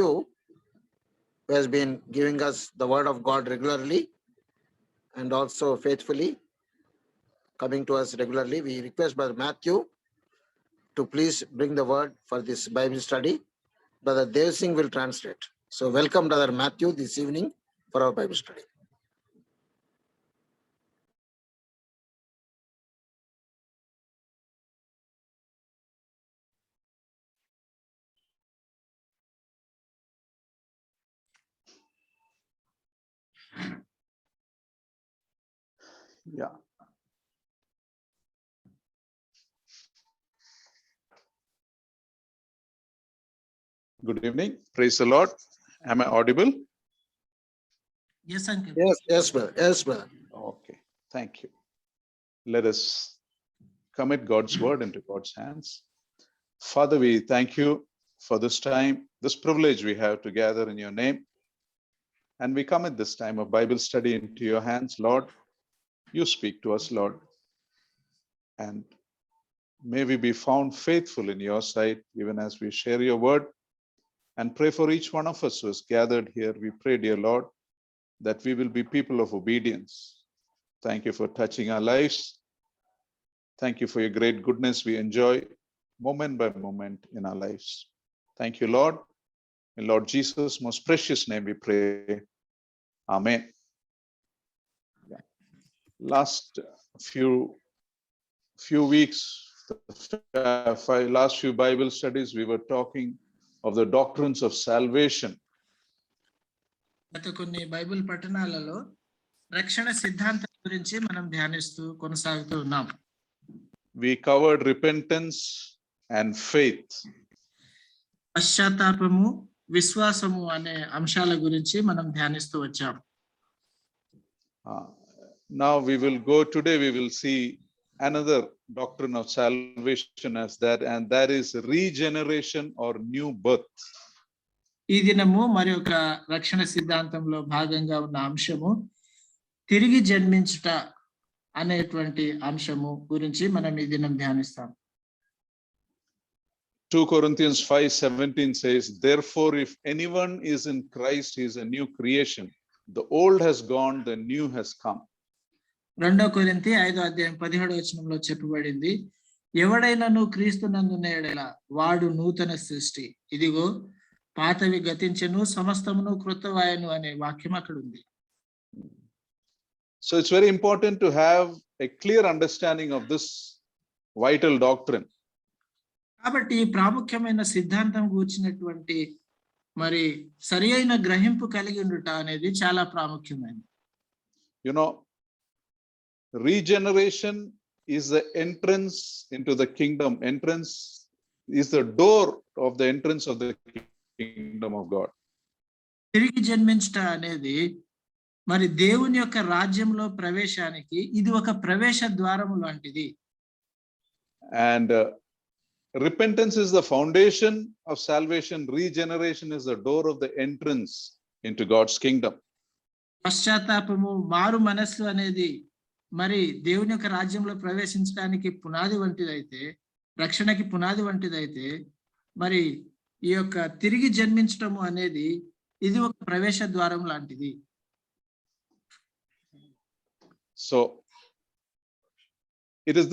who has been giving us the word of God regularly and also faithfully coming to us regularly. We request Brother Matthew to please bring the word for this Bible study. Brother Dev Singh will translate. So welcome Brother Matthew this evening for our Bible study. Yeah. Good evening. Praise the Lord. Am I audible? Yes, uncle. Yes, brother. Yes, brother. Okay. Thank you. Let us commit God's word into God's hands. Father, we thank you for this time, this privilege we have to gather in your name. And we commit this time of Bible study into your hands, Lord. You speak to us, Lord. And may we be found faithful in your sight, even as we share your word. And pray for each one of us who is gathered here. We pray, dear Lord, that we will be people of obedience. Thank you for touching our lives. Thank you for your great goodness we enjoy moment by moment in our lives. Thank you, Lord. In Lord Jesus' most precious name we pray. Amen. Yeah. Last few weeks, last few Bible studies, we were talking of the doctrines of salvation. గత కొన్ని Bible పఠనాలలో రక్షణ సిద్ధాంతం గురించి మనం ధ్యానిస్తూ కొనసాగుతూ ఉన్నాం. We covered repentance and faith. పశ్చాత్తాపము, విశ్వాసము అనే అంశాల గురించి మనం ధ్యానిస్తూ వచ్చాం. Now we will see another doctrine of salvation as that, and that is regeneration or new birth. ఈ దినము మరి ఒక రక్షణ సిద్ధాంతంలో భాగంగా ఉన్న అంశము తిరిగి జన్మించుట అనేటువంటి అంశము గురించి మనం ఈ దినం ధ్యానిస్తాం. 2 Corinthians 5:17 says, therefore if anyone is in Christ, he is a new creation. The old has gone, the new has come. 2 కొరింథీ 5:17 చెప్పబడింది, ఎవడైనాను క్రీస్తునందున్న యెడల వాడు నూతన సృష్టి, ఇదిగో పాతవి గతించెను, సమస్తమును కృతవాయెను అనే వాక్యం అక్కడ ఉంది. So it's very important to have a clear understanding of this vital doctrine. కాబట్టి ప్రాముఖ్యమైన సిద్ధాంతం గురించినటువంటి మరి సరియైన గ్రహింపు కలిగి ఉండుట అనేది చాలా ప్రాముఖ్యమైనది. You know, regeneration is the entrance into the kingdom. Entrance is the door of the entrance of the kingdom of God. తిరిగి జన్మించుట అనేది మరి దేవుని యొక్క రాజ్యంలో ప్రవేశానికి ఇది ఒక ప్రవేశ ద్వారము లాంటిది. And repentance is the foundation of salvation. Regeneration is the door of the entrance into God's kingdom. పశ్చాత్తాపము, మారు మనస్సు అనేది మరి దేవుని యొక్క రాజ్యంలో ప్రవేశించడానికి పునాది వంటిదైతే, రక్షణకి పునాది వంటిదైతే, మరి ఈ యొక్క తిరిగి జన్మించటము అనేది ఇది ఒక ప్రవేశ ద్వారం లాంటిది. So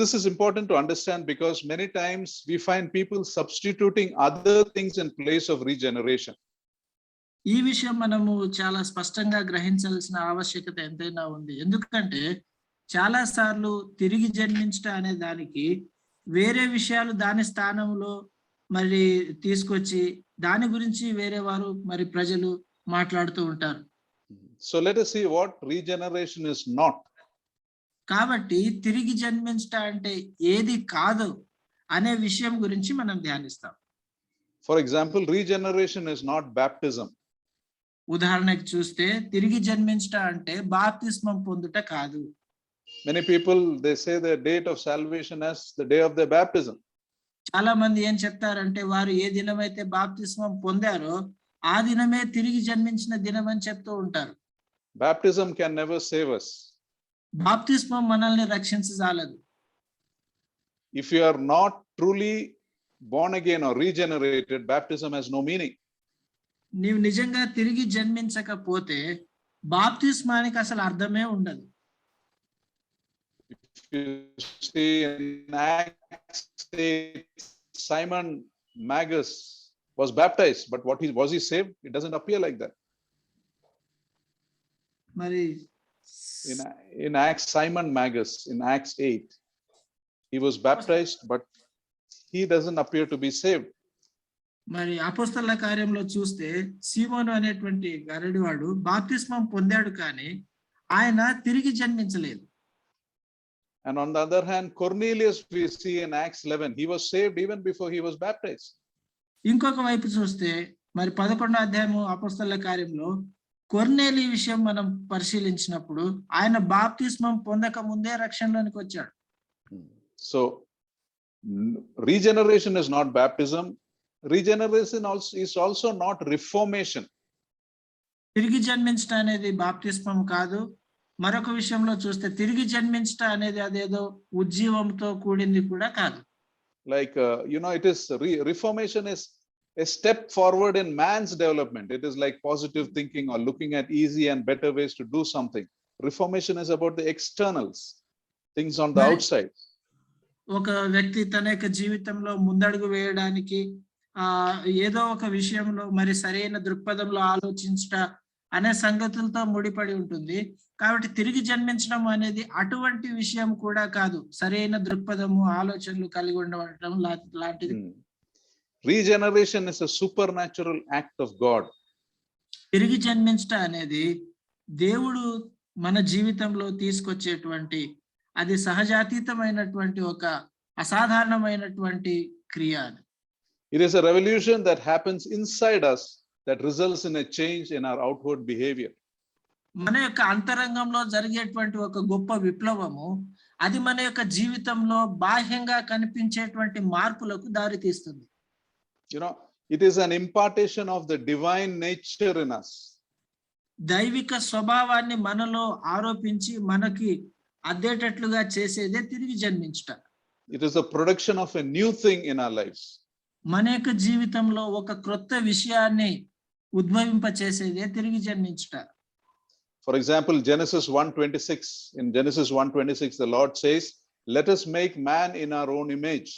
this is important to understand, because many times we find people substituting other things in place of regeneration. ఈ విషయం మనము చాలా స్పష్టంగా గ్రహించాల్సిన ఆవశ్యకత ఎంతైనా ఉంది. ఎందుకంటే చాలా సార్లు తిరిగి జన్మించట అనే దానికి వేరే విషయాలు దాని స్థానంలో మరి తీసుకొచ్చి దాని గురించి వేరే వారు మరి ప్రజలు మాట్లాడుతూ ఉంటారు. So let us see what regeneration is not. కాబట్టి తిరిగి జన్మించట అంటే ఏది కాదు అనే విషయం గురించి మనం ధ్యానిస్తాం. For example, regeneration is not baptism. ఉదాహరణకు చూస్తే తిరిగి జన్మించట అంటే బాప్తిస్మం పొందుట కాదు. Many people, they say the date of salvation as the day of their baptism. చాలా మంది ఏం చెప్తారంటే వారు ఏ దినమైతే బాప్తిస్మం పొందారో ఆ దినమే తిరిగి జన్మించిన దినం అని చెప్తూ ఉంటారు. Baptism can never save us. బాప్తిస్మం మనల్ని రక్షించజాలదు. If you are not truly born again or regenerated, baptism has no meaning. నీవు నిజంగా తిరిగి జన్మించకపోతే బాప్తిస్మానికి అసలు అర్థమే ఉండదు. If you see in Acts 8, Simon Magus was baptized, but was he saved? It doesn't appear like that. మరి In Acts, Simon Magus, in Acts 8, he was baptized, but he doesn't appear to be saved. మరి అపోస్తలుల కార్యంలో చూస్తే సీమోను అనేటువంటి గరడివాడు బాప్తిస్మం పొందాడు, కానీ ఆయన తిరిగి జన్మించలేదు. And on the other hand, Cornelius, we see in Acts 11, he was saved even before he was baptized. ఇంకొక వైపు చూస్తే మరి 11వ అధ్యాయము అపోస్తలుల కార్యంలో కొర్నేలి విషయం మనం పరిశీలించినప్పుడు ఆయన బాప్తిస్మం పొందక ముందే రక్షణలోనికి వచ్చాడు. So regeneration is not baptism. Regeneration is also not reformation. తిరిగి జన్మించడం అనేది బాప్తిస్మం కాదు. మరొక విషయంలో చూస్తే తిరిగి జన్మించడం అనేది అదేదో ఉజ్జీవంతో కూడింది కూడా కాదు. Like it is reformation is a step forward in man's development. It is like positive thinking or looking at easy and better ways to do something. Reformation is about the externals, things on the outside. ఒక వ్యక్తి తన యొక్క జీవితంలో ముందడుగు వేయడానికి ఏదో ఒక విషయంలో మరి సరైన దృక్పథంలో ఆలోచించట అనే సంగతులతో ముడిపడి ఉంటుంది. కాబట్టి తిరిగి జన్మించడం అనేది అటువంటి విషయం కూడా కాదు. సరైన దృక్పథము ఆలోచనలు కలిగి ఉండడం లాంటిది. Regeneration is a supernatural act of God. తిరిగి జన్మించడం అనేది దేవుడు మన జీవితంలో తీసుకొచ్చేటువంటి అది సహజాతీతమైనటువంటి ఒక అసాధారణమైనటువంటి క్రియ. It is a revolution that happens inside us that results in a change in our outward behavior. మన యొక్క అంతరంగంలో జరిగేటువంటి ఒక గొప్ప విప్లవము అది మన యొక్క జీవితంలో బాహ్యంగా కనిపించేటువంటి మార్పులకు దారి తీస్తుంది. It is an impartation of the divine nature in us. దైవిక స్వభావాన్ని మనలో ఆరోపించి మనకి అద్దేటట్లుగా చేసేదే తిరిగి జన్మించుట. It is a production of a new thing in our lives. మన యొక్క జీవితంలో ఒక క్రొత్త విషయాన్ని ఉద్భవింప చేసేదే తిరిగి జన్మించుట. For example, Genesis 1:26. In Genesis 1:26, the Lord says, "Let us make man in our own image."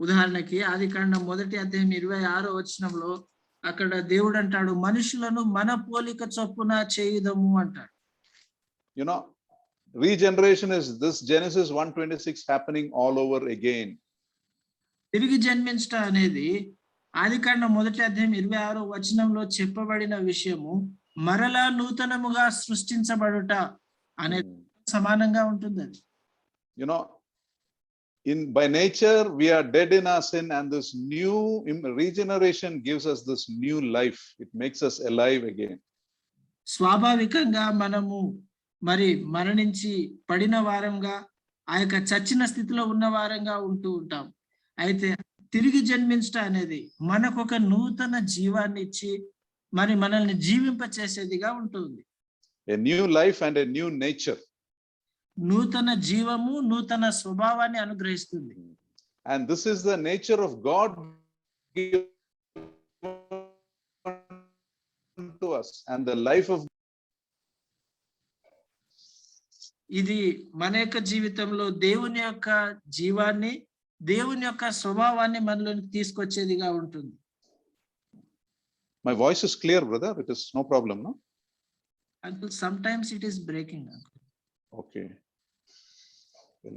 ఉదాహరణకి ఆదికాండం 1వ అధ్యాయం 26వ వచనంలో అక్కడ దేవుడు అంటాడు, మనుషులను మన పోలిక చొప్పున చేయుదము అంటాడు. Regeneration is this Genesis 1:26 happening all over again. తిరిగి జన్మించడం అనేది ఆదికాండం 1వ అధ్యాయం 26వ వచనంలో చెప్పబడిన విషయము మరలా నూతనముగా సృష్టించబడుట అనే సమానంగా ఉంటుంది. By nature we are dead in our sin, and this new regeneration gives us this new life. It makes us alive again. స్వాభావికంగా మనము మరి మరణించి పడిన వారంగా ఆ యొక్క చచ్చిన స్థితిలో ఉన్న వారంగా ఉంటూ ఉంటాం. అయితే తిరిగి జన్మించడం అనేది మనకు ఒక నూతన జీవాన్ని ఇచ్చి మరి మనల్ని జీవింప చేసేదిగా ఉంటుంది. A new life and a new nature. నూతన జీవము నూతన స్వభావాన్ని అనుగ్రహిస్తుంది. And this is the nature of God to us, and the life of ఇది మన యొక్క జీవితంలో దేవుని యొక్క జీవాన్ని దేవుని యొక్క స్వభావాన్ని మనలోకి తీసుకొచ్చేదిగా ఉంటుంది. My voice is clear, brother. It is no problem, no? Uncle, sometimes it is breaking. Okay.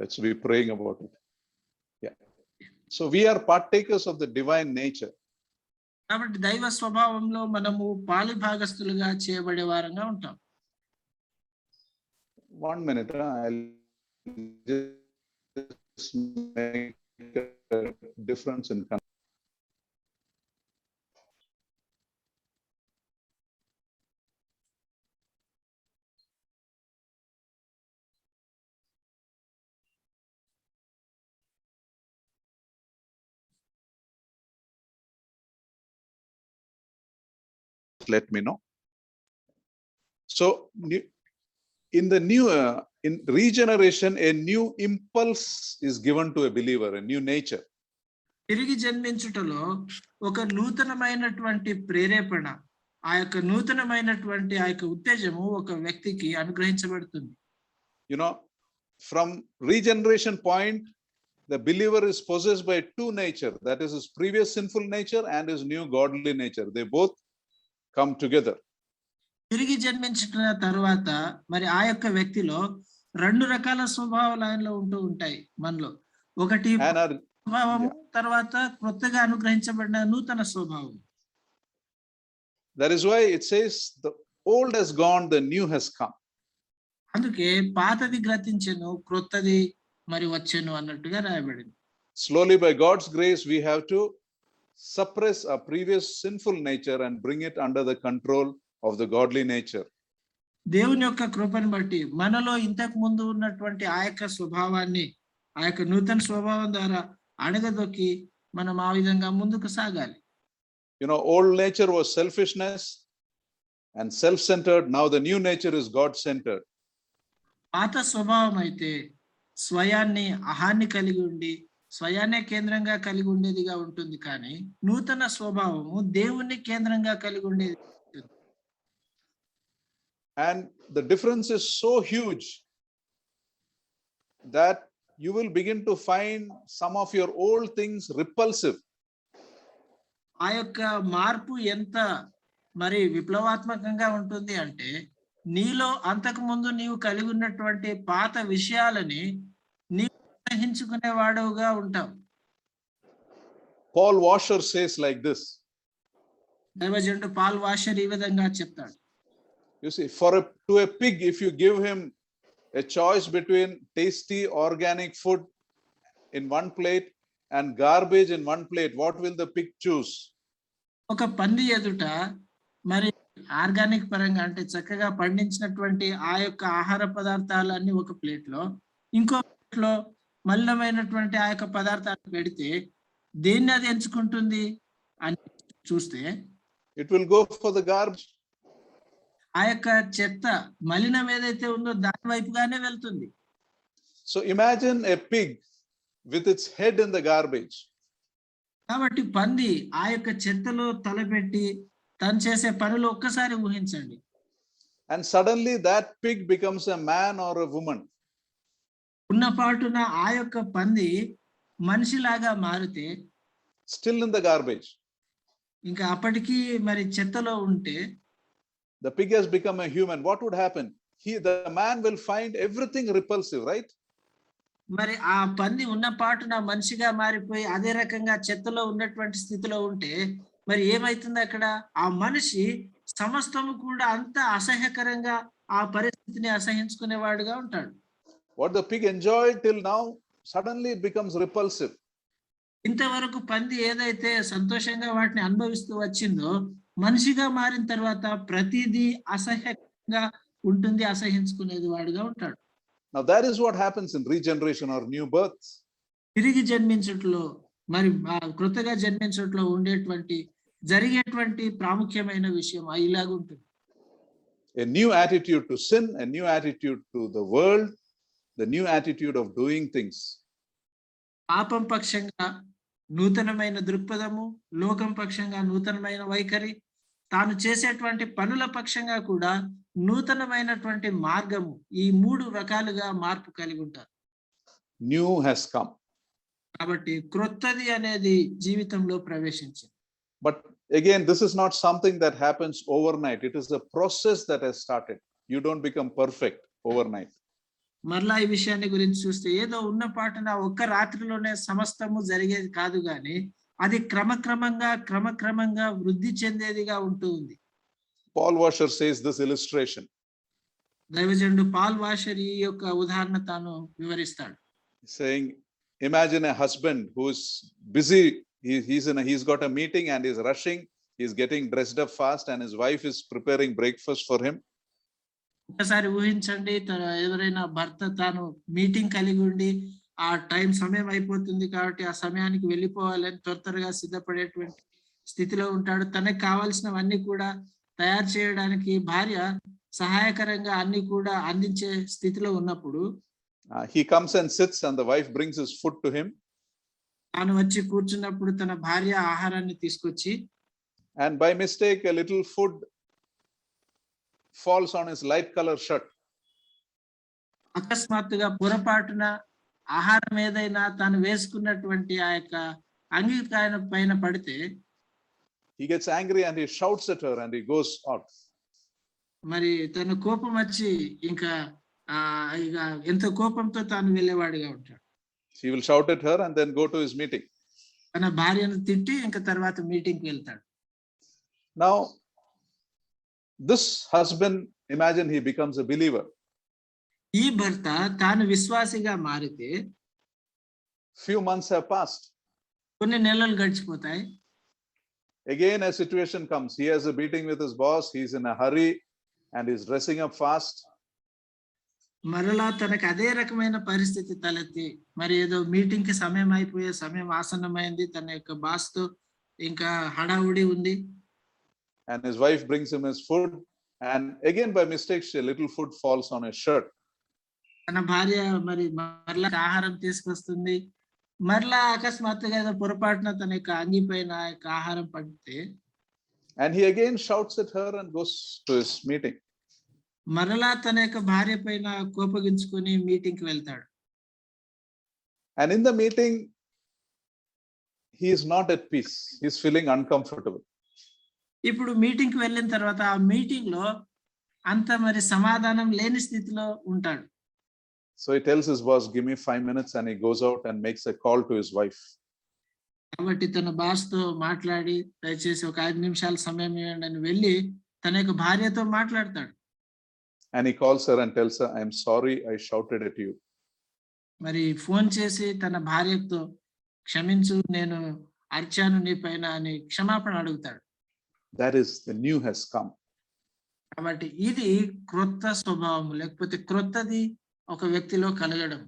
Let's be praying about it. Yeah. So we are partakers of the divine nature. కాబట్టి దైవ స్వభావంలో మనము పాలి భాగస్తులుగా చేయబడే వారంగా ఉంటాం. 1 minute. I'll just make a difference in let me know. So in the new in regeneration, a new impulse is given to a believer, a new nature. తిరిగి జన్మించుటలో ఒక నూతనమైనటువంటి ప్రేరేపణ, ఆ యొక్క నూతనమైనటువంటి ఆ యొక్క ఉత్తేజము ఒక వ్యక్తికి అనుగ్రహించబడుతుంది. You know, from regeneration point, the believer is possessed by two nature, that is his previous sinful nature and his new godly nature. They both come together. తిరిగి జన్మించిన తర్వాత మరి ఆ యొక్క వ్యక్తిలో 2 రకాల స్వభావాలు ఆయనలో ఉంటూ ఉంటాయి మనలో. ఒకటి And our, స్వభావము, తర్వాత కొత్తగా అనుగ్రహించబడిన నూతన స్వభావం. that is why it says the old has gone, the new has come. అందుకే పాతది గ్రతించెను, క్రొత్తది మరి వచ్చెను అన్నట్టుగా రాయబడింది. Slowly, by God's grace, we have to suppress our previous sinful nature and bring it under the control of the godly nature. దేవుని యొక్క కృపను బట్టి మనలో ఇంతకు ముందు ఉన్నటువంటి ఆ యొక్క స్వభావాన్ని ఆ యొక్క నూతన స్వభావం ద్వారా అణగదొక్కి మనం ఆ విధంగా ముందుకు సాగాలి. You know, old nature was selfishness and self-centered. Now the new nature is God-centered. పాత స్వభావం అయితే స్వయాన్ని అహాన్ని కలిగి ఉండి స్వయాన్నే కేంద్రంగా కలిగి ఉండేదిగా ఉంటుంది, కానీ నూతన స్వభావము దేవుణ్ణి కేంద్రంగా కలిగి ఉండేది. And the difference is so huge that you will begin to find some of your old things repulsive. ఆ యొక్క మార్పు ఎంత మరి విప్లవాత్మకంగా ఉంటుంది అంటే, నీలో అంతకు ముందు నీవు కలిగి ఉన్నటువంటి పాత విషయాలని నీవు గ్రహించుకునే వాడుగా ఉంటావు. Paul Washer says like this. దైవజనుడు పాల్ వాషర్ ఈ విధంగా చెప్తాడు. You see, to a pig, if you give him a choice between tasty organic food in one plate and garbage in one plate, what will the pig choose? ఒక పంది ఎదుట మరి organic పరంగా అంటే చక్కగా పండించినటువంటి ఆ యొక్క ఆహార పదార్థాలన్నీ ఒక ప్లేట్ లో, ఇంకో ప్లేట్ లో మలినమైనటువంటి ఆ యొక్క పదార్థాలు పెడితే దేన్ని అది ఎంచుకుంటుంది అని చూస్తే It will go for the garbage. ఆ యొక్క చెత్త మలినం ఏదైతే ఉందో దాని వైపుగానే వెళ్తుంది. So imagine a pig with its head in the garbage. కాబట్టి పంది ఆ యొక్క చెత్తలో తలపెట్టి తను చేసే పనులు ఒక్కసారి ఊహించండి. And suddenly that pig becomes a man or a woman. ఉన్నపాటున ఆ యొక్క పంది మనిషిలాగా మారితే, Still in the garbage. ఇంకా అప్పటికి మరి చెత్తలో ఉంటే The pig has become a human. What would happen? The man will find everything repulsive, right? మరి ఆ పంది ఉన్న పాటున మనిషిగా మారిపోయి అదే రకంగా చెత్తలో ఉన్నటువంటి స్థితిలో ఉంటే మరి ఏమైతుంది అక్కడ? ఆ మనిషి సమస్తము కూడా అంత అసహ్యకరంగా ఆ పరిస్థితిని అసహించుకునేవాడుగా ఉంటాడు. What the pig enjoyed till now, suddenly it becomes repulsive. ఇంతవరకు పంది ఏదైతే సంతోషంగా వాటిని అనుభవిస్తూ వచ్చిందో, మనిషిగా మారిన తర్వాత ప్రతిదీ అసహ్యంగా ఉంటుంది, అసహించుకునేది వాడుగా ఉంటాడు. Now that is what happens in regeneration or new birth. తిరిగి జన్మించట్లో మరి కృతగా జన్మించట్లో ఉండేటువంటి జరిగేటువంటి ప్రాముఖ్యమైన విషయం ఇలాగుంటుంది. A new attitude to sin, a new attitude to the world, the new attitude of doing things. పాపం పక్షంగా నూతనమైన దృక్పథము, లోకం పక్షంగా నూతనమైన వైఖరి, తాను చేసేటువంటి పనుల పక్షంగా కూడా నూతనమైనటువంటి మార్గము, ఈ 3 రకాలుగా మార్పు కలిగి ఉంటారు. New has come. కాబట్టి క్రొత్తది అనేది జీవితంలో ప్రవేశించింది. But again, this is not something that happens overnight. It is a process that has started. You don't become perfect overnight. మరలా ఈ విషయాన్ని గురించి చూస్తే ఏదో ఉన్న పాటన ఒక్క రాత్రిలోనే సమస్తము జరిగేది కాదు, కానీ అది క్రమక్రమంగా వృద్ధి చెందేదిగా ఉంటుంది. Paul Washer says this illustration. దైవజనుడు పాల్ వాషర్ ఈ యొక్క ఉదాహరణ తాను వివరిస్తాడు. Saying, imagine a husband who's busy. He's got a meeting and he's rushing. He's getting dressed up fast and his wife is preparing breakfast for him. ఒకసారి ఊహించండి, ఎవరైనా భర్త తాను మీటింగ్ కలిగి ఉండి ఆ సమయం అయిపోతుంది కాబట్టి ఆ సమయానికి వెళ్ళిపోవాలని త్వరగా సిద్ధపడేటువంటి స్థితిలో ఉంటాడు. తనకు కావాల్సినవన్నీ కూడా తయారు చేయడానికి భార్య సహాయకరంగా అన్ని కూడా అందించే స్థితిలో ఉన్నప్పుడు He comes and sits and the wife brings his food to him. తాను వచ్చి కూర్చున్నప్పుడు తన భార్య ఆహారాన్ని తీసుకొచ్చి and by mistake a little food falls on his light color shirt. అకస్మాత్తుగా పొరపాటున ఆహారం ఏదైనా తాను వేసుకున్నటువంటి ఆ యొక్క అంగీ పైన పడితే He gets angry and he shouts at her and he goes out. మరి తన కోపం వచ్చి ఇంకా ఇక ఎంతో కోపంతో తాను వెళ్ళేవాడిగా ఉంటాడు. He will shout at her and then go to his meeting. తన భార్యను తిట్టి ఇంకా తర్వాత మీటింగ్ కి వెళ్తాడు. Now this husband, imagine he becomes a believer. ఈ భర్త తాను విశ్వాసిగా మారితే Few months have passed. కొన్ని నెలలు గడిచిపోతాయి. Again a situation comes. He has a meeting with his boss. He's in a hurry and he's dressing up fast. మరలా తనకు అదే రకమైన పరిస్థితి తలెత్తి మరి ఏదో మీటింగ్ కి సమయం అయిపోయే సమయం ఆసన్నమైంది. తన యొక్క బాస్ తో ఇంకా హడావుడి ఉంది. And his wife brings him his food and again by mistake a little food falls on his shirt. తన భార్య మరి మరలా ఆహారం తీసుకొస్తుంది. మరలా అకస్మాత్తుగా ఏదో పొరపాటున తన యొక్క అంగి పైన యొక్క ఆహారం పడితే And he again shouts at her and goes to his meeting. మరలా తన యొక్క భార్య పైన కోపగించుకొని మీటింగ్ కి వెళ్తాడు. And in the meeting he is not at peace. He is feeling uncomfortable. ఇప్పుడు మీటింగ్ కి వెళ్ళిన తర్వాత ఆ మీటింగ్ లో అంత మరి సమాధానం లేని స్థితిలో ఉంటాడు. So he tells his boss, give me 5 minutes, and he goes out and makes a call to his wife. కాబట్టి తన బాస్ తో మాట్లాడి దయచేసి ఒక 5 నిమిషాల సమయం ఇవ్వండి అని వెళ్ళి తన యొక్క భార్యతో మాట్లాడతాడు. And he calls her and tells her, I'm sorry I shouted at you. మరి ఫోన్ చేసి తన భార్యతో క్షమించు, నేను అరిచాను నీ పైన అని క్షమాపణ అడుగుతాడు. That is, the new has come. కాబట్టి ఇది క్రొత్త స్వభావం లేకపోతే క్రొత్తది ఒక వ్యక్తిలో కలగడం.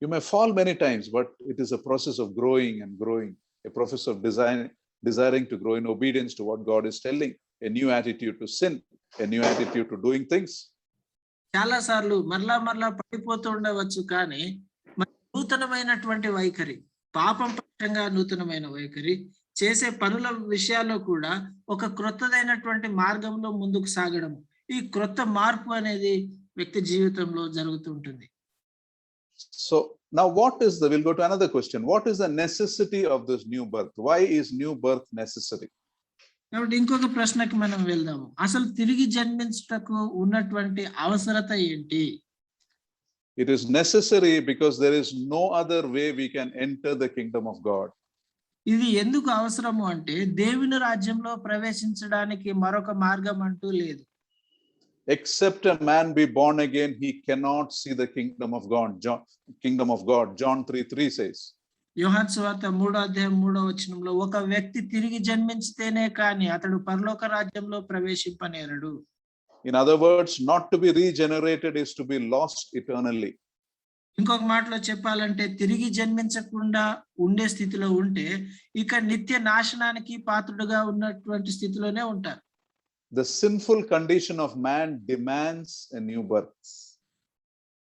You may fall many times, but it is a process of growing and growing, a process of desiring to grow in obedience to what God is telling, a new attitude to sin, a new attitude to doing things. చాలా సార్లు మరలా పడిపోతూ ఉండవచ్చు, కానీ నూతనమైనటువంటి వైఖరి, పాపం పక్షంగా నూతనమైన వైఖరి, చేసే పనుల విషయాల్లో కూడా ఒక క్రొత్తదైనటువంటి మార్గంలో ముందుకు సాగడం, ఈ క్రొత్త మార్పు అనేది వ్యక్తి జీవితంలో జరుగుతూ ఉంటుంది. So now we'll go to another question. What is the necessity of this new birth? Why is new birth necessary? కాబట్టి ఇంకొక ప్రశ్నకి మనం వెళ్దాము. అసలు తిరిగి జన్మించుటకు ఉన్నటువంటి అవసరత ఏంటి? It is necessary because there is no other way we can enter the kingdom of God. ఇది ఎందుకు అవసరము అంటే దేవుని రాజ్యంలో ప్రవేశించడానికి మరొక మార్గం అంటూ లేదు. Except a man be born again, he cannot see the kingdom of God. John 3:3 says. యోహాను సువార్త 3:3 ఒక వ్యక్తి తిరిగి జన్మించితేనే కానీ అతడు పరలోక రాజ్యంలో ప్రవేశింపనేరడు. In other words, not to be regenerated is to be lost eternally. ఇంకొక మాటలో చెప్పాలంటే తిరిగి జన్మించకుండా ఉండే స్థితిలో ఉంటే ఇక నిత్య నాశనానికి పాత్రుడుగా ఉన్నటువంటి స్థితిలోనే ఉంటారు. The sinful condition of man demands a new birth.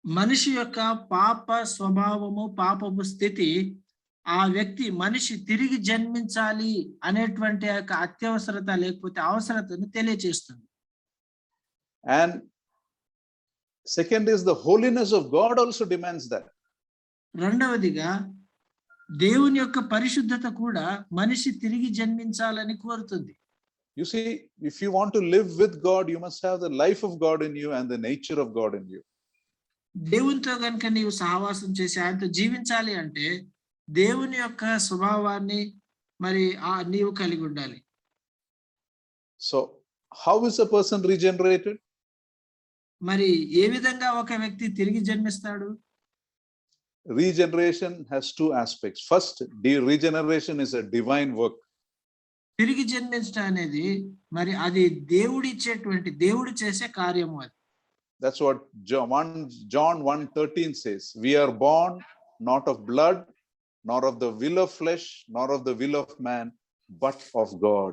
మనిషి యొక్క పాప స్వభావము, పాపపు స్థితి ఆ వ్యక్తి మనిషి తిరిగి జన్మించాలి అనేటువంటి యొక్క అత్యవసరత లేకపోతే అవసరతను తెలియజేస్తుంది. And second is the holiness of God also demands that. రెండవదిగా దేవుని యొక్క పరిశుద్ధత కూడా మనిషి తిరిగి జన్మించాలని కోరుతుంది. You see, if you want to live with God, you must have the life of God in you and the nature of God in you. దేవునితో గనుక నీవు సహవాసం చేసి ఆయనతో జీవించాలి అంటే దేవుని యొక్క స్వభావాన్ని మరి నీవు కలిగి ఉండాలి. So how is a person regenerated? మరి ఏ విధంగా ఒక వ్యక్తి తిరిగి జన్మిస్తాడు? Regeneration has two aspects. First, regeneration is a divine work. తిరిగి జన్మించడం అనేది మరి అది దేవుడు చేసే కార్యము అది. That's what John 1:13 says. We are born not of blood, nor of the will of flesh, nor of the will of man, but of God.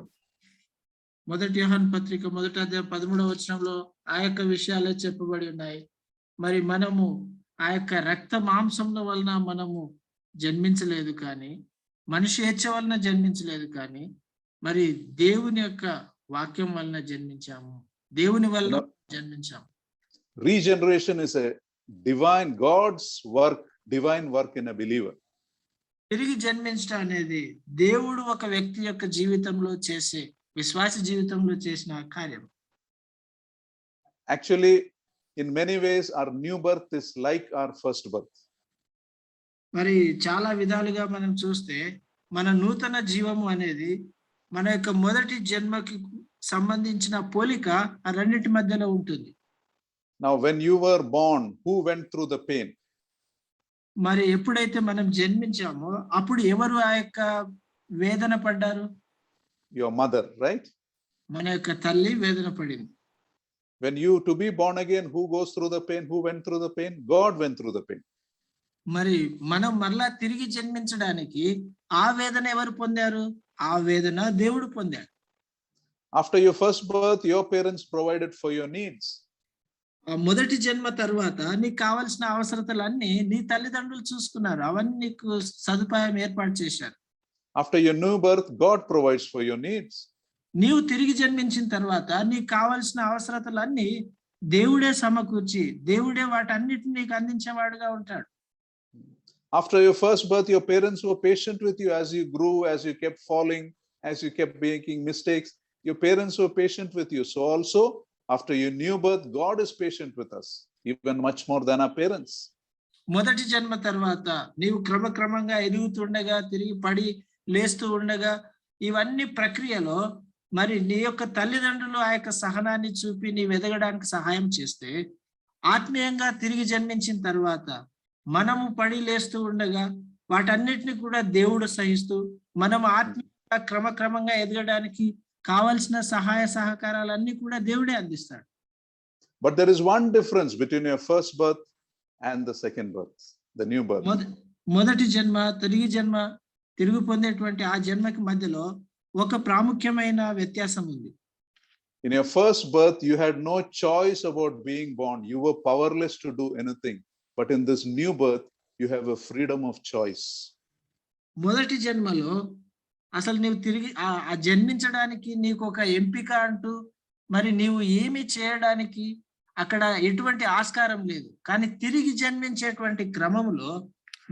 మొదటి యోహాను పత్రిక 1:13 ఆ యొక్క విషయాలే చెప్పబడి ఉన్నాయి. మరి మనము ఆ యొక్క రక్త మాంసముల వలన మనము జన్మించలేదు, కానీ మనిషి ఏచ్ఛ వలన జన్మించలేదు కానీ మరి దేవుని యొక్క వాక్యం వలన జన్మించాము, దేవుని వలన జన్మించాము. Regeneration is a God's work, divine work in a believer. తిరిగి జన్మించడం అనేది దేవుడు ఒక వ్యక్తి యొక్క జీవితంలో చేసే, విశ్వాస జీవితంలో చేసిన కార్యం. Actually, in many ways, our new birth is like our first birth. మరి చాలా విధాలుగా మనం చూస్తే మన నూతన జీవము అనేది మన యొక్క మొదటి జన్మకి సంబంధించిన పోలిక ఆ రెండింటి మధ్యలో ఉంటుంది. Now, when you were born, who went through the pain? మరి ఎప్పుడైతే మనం జన్మించామో అప్పుడు ఎవరు ఆ యొక్క వేదన పడ్డారు? Your mother, right? మన యొక్క తల్లి వేదన పడింది. When you to be born again, who goes through the pain? Who went through the pain? God went through the pain. మరి మనం మరలా తిరిగి జన్మించడానికి ఆ వేదన ఎవరు పొందారు? ఆ వేదన దేవుడు పొందాడు. After your first birth, your parents provided for your needs. మొదటి జన్మ తర్వాత నీకు కావాల్సిన అవసరతలన్నీ నీ తల్లిదండ్రులు చూసుకున్నారు, అవన్నీ నీకు సదుపాయం ఏర్పాటు చేశారు. After your new birth, God provides for your needs. నీవు తిరిగి జన్మించిన తర్వాత నీకు కావాల్సిన అవసరతలన్నీ దేవుడే సమకూర్చి, దేవుడే వాటన్నిటిని నీకు అందించేవాడుగా ఉంటాడు. After your first birth, your parents were patient with you as you grew, as you kept falling, as you kept making mistakes. Your parents were patient with you. So also, after your new birth, God is patient with us, even much more than our parents. మొదటి జన్మ తర్వాత నీవు క్రమక్రమంగా ఎదుగుతుండగా, తిరిగి పడి లేస్తూ ఉండగా, ఇవన్నీ ప్రక్రియలో మరి నీ యొక్క తల్లిదండ్రులు ఆ యొక్క సహనాన్ని చూపి నీ ఎదగడానికి సహాయం చేస్తే, ఆత్మీయంగా తిరిగి జన్మించిన తర్వాత మనము పడి లేస్తూ ఉండగా వాటన్నిటిని కూడా దేవుడు సహిస్తూ మనం ఆత్మీయంగా క్రమక్రమంగా ఎదగడానికి కావాల్సిన సహాయ సహకారాలన్నీ కూడా దేవుడే అందిస్తాడు. But there is one difference between your first birth and the second birth, the new birth. మొదటి జన్మ, తిరిగి పొందేటువంటి ఆ జన్మకి మధ్యలో ఒక ప్రాముఖ్యమైన వ్యత్యాసం ఉంది. In your first birth, you had no choice about being born. You were powerless to do anything. But in this new birth, you have a freedom of choice. మొదటి జన్మలో అసలు నీవు తిరిగి ఆ జన్మించడానికి నీకు ఒక ఎంపిక అంటూ మరి నీవు ఏమి చేయడానికి అక్కడ ఎటువంటి ఆస్కారం లేదు. కానీ తిరిగి జన్మించేటువంటి క్రమంలో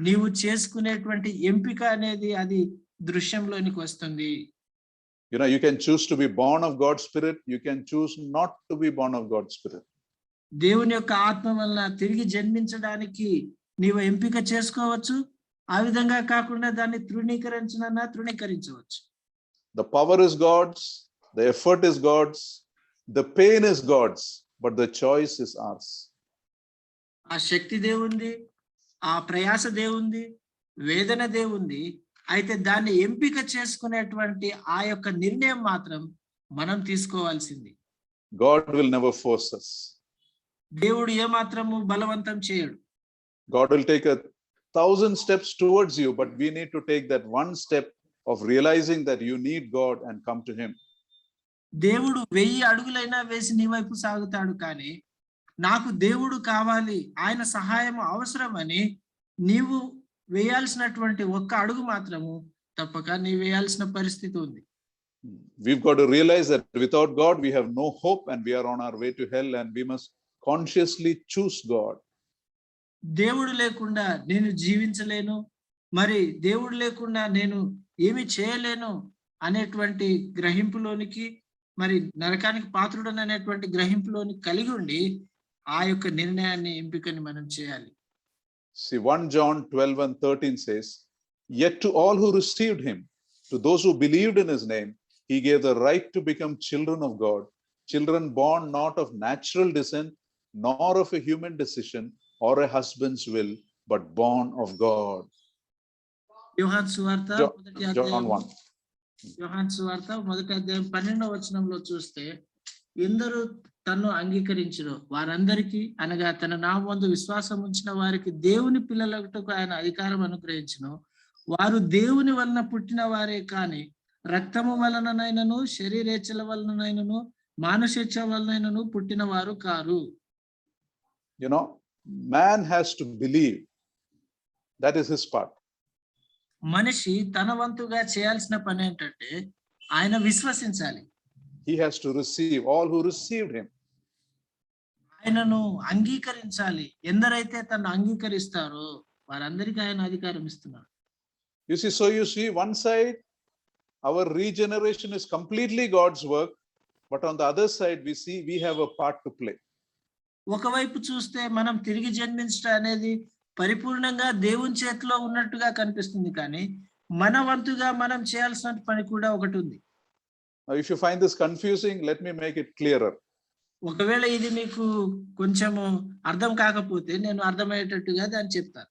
నీవు చేసుకునేటువంటి ఎంపిక అనేది అది దృశ్యంలోనికి వస్తుంది. You know, you can choose to be born of God's Spirit. You can choose not to be born of God's Spirit. దేవుని యొక్క ఆత్మ వలన తిరిగి జన్మించడానికి నీవు ఎంపిక చేసుకోవచ్చు. ఆ విధంగా కాకుండా దాన్ని తృణీకరించవచ్చు. The power is God's, the effort is God's, the pain is God's, but the choice is ours. ఆ శక్తి దేవుంది, ఆ ప్రయాస దేవుంది, వేదన దేవుంది. అయితే దాన్ని ఎంపిక చేసుకునేటువంటి ఆ యొక్క నిర్ణయం మాత్రం మనం తీసుకోవాల్సింది. God will never force us. దేవుడు ఏమాత్రము బలవంతం చేయడు. God will take 1,000 steps towards you, but we need to take that one step of realizing that you need God and come to Him. దేవుడు 1000 అడుగులైనా వేసి నీ వైపు సాగుతాడు, కానీ నాకు దేవుడు కావాలి, ఆయన సహాయం అవసరమని నీవు వేయాల్సినటువంటి ఒక్క అడుగు మాత్రము తప్పక నీ వేయాల్సిన పరిస్థితి ఉంది. We've got to realize that without God we have no hope and we are on our way to hell, and we must consciously choose God. దేవుడు లేకుండా నేను జీవించలేను, మరి దేవుడు లేకుండా నేను ఏమి చేయలేను అనేటువంటి గ్రహింపులోనికి, మరి నరకానికి పాత్రుడని అనేటువంటి గ్రహింపులోని కలిగి ఉండి ఆ యొక్క నిర్ణయాన్ని, ఎంపికని మనం చేయాలి. See, 1 John 12:13 says, "Yet to all who received him, to those who believed in his name, he gave the right to become children of God, children born not of natural descent, nor of a human decision or a husband's will, but born of God." యోహాను సువార్త John 1. యోహాను సువార్త 1వ అధ్యాయం 12వ వచనంలో చూస్తే, ఎందరూ తన్ను అంగీకరించును వారందరికీ, అనగా తన నామమందు విశ్వాసం ఉంచిన వారికి దేవుని పిల్లలకు ఆయన అధికారం అనుగ్రహించును. వారు దేవుని వలన పుట్టిన వారే కాని రక్తము వలననైనను, శరీరేచ్ఛల వలననైనను, మానుషేచ్ఛ వలనైనను పుట్టిన వారు car. Man has to believe. That is his part. మనిషి తన వంతుగా చేయాల్సిన పని ఏంటంటే ఆయన విశ్వసించాలి. He has to receive all who received him. ఆయనను అంగీకరించాలి. ఎందరైతే తను అంగీకరిస్తారో వారందరికీ ఆయన అధికారం ఇస్తున్నారు. You see, one side, our regeneration is completely God's work, but on the other side, we have a part to play. ఒకవైపు చూస్తే మనం తిరిగి జన్మించడం అనేది పరిపూర్ణంగా దేవుని చేతిలో ఉన్నట్టుగా కనిపిస్తుంది, కానీ మన వంతుగా మనం చేయాల్సిన పని కూడా ఒకటి ఉంది. Now, if you find this confusing, let me make it clearer. ఒకవేళ ఇది మీకు కొంచెము అర్థం కాకపోతే నేను అర్థమయ్యేటట్టుగా దాన్ని చెప్తాను.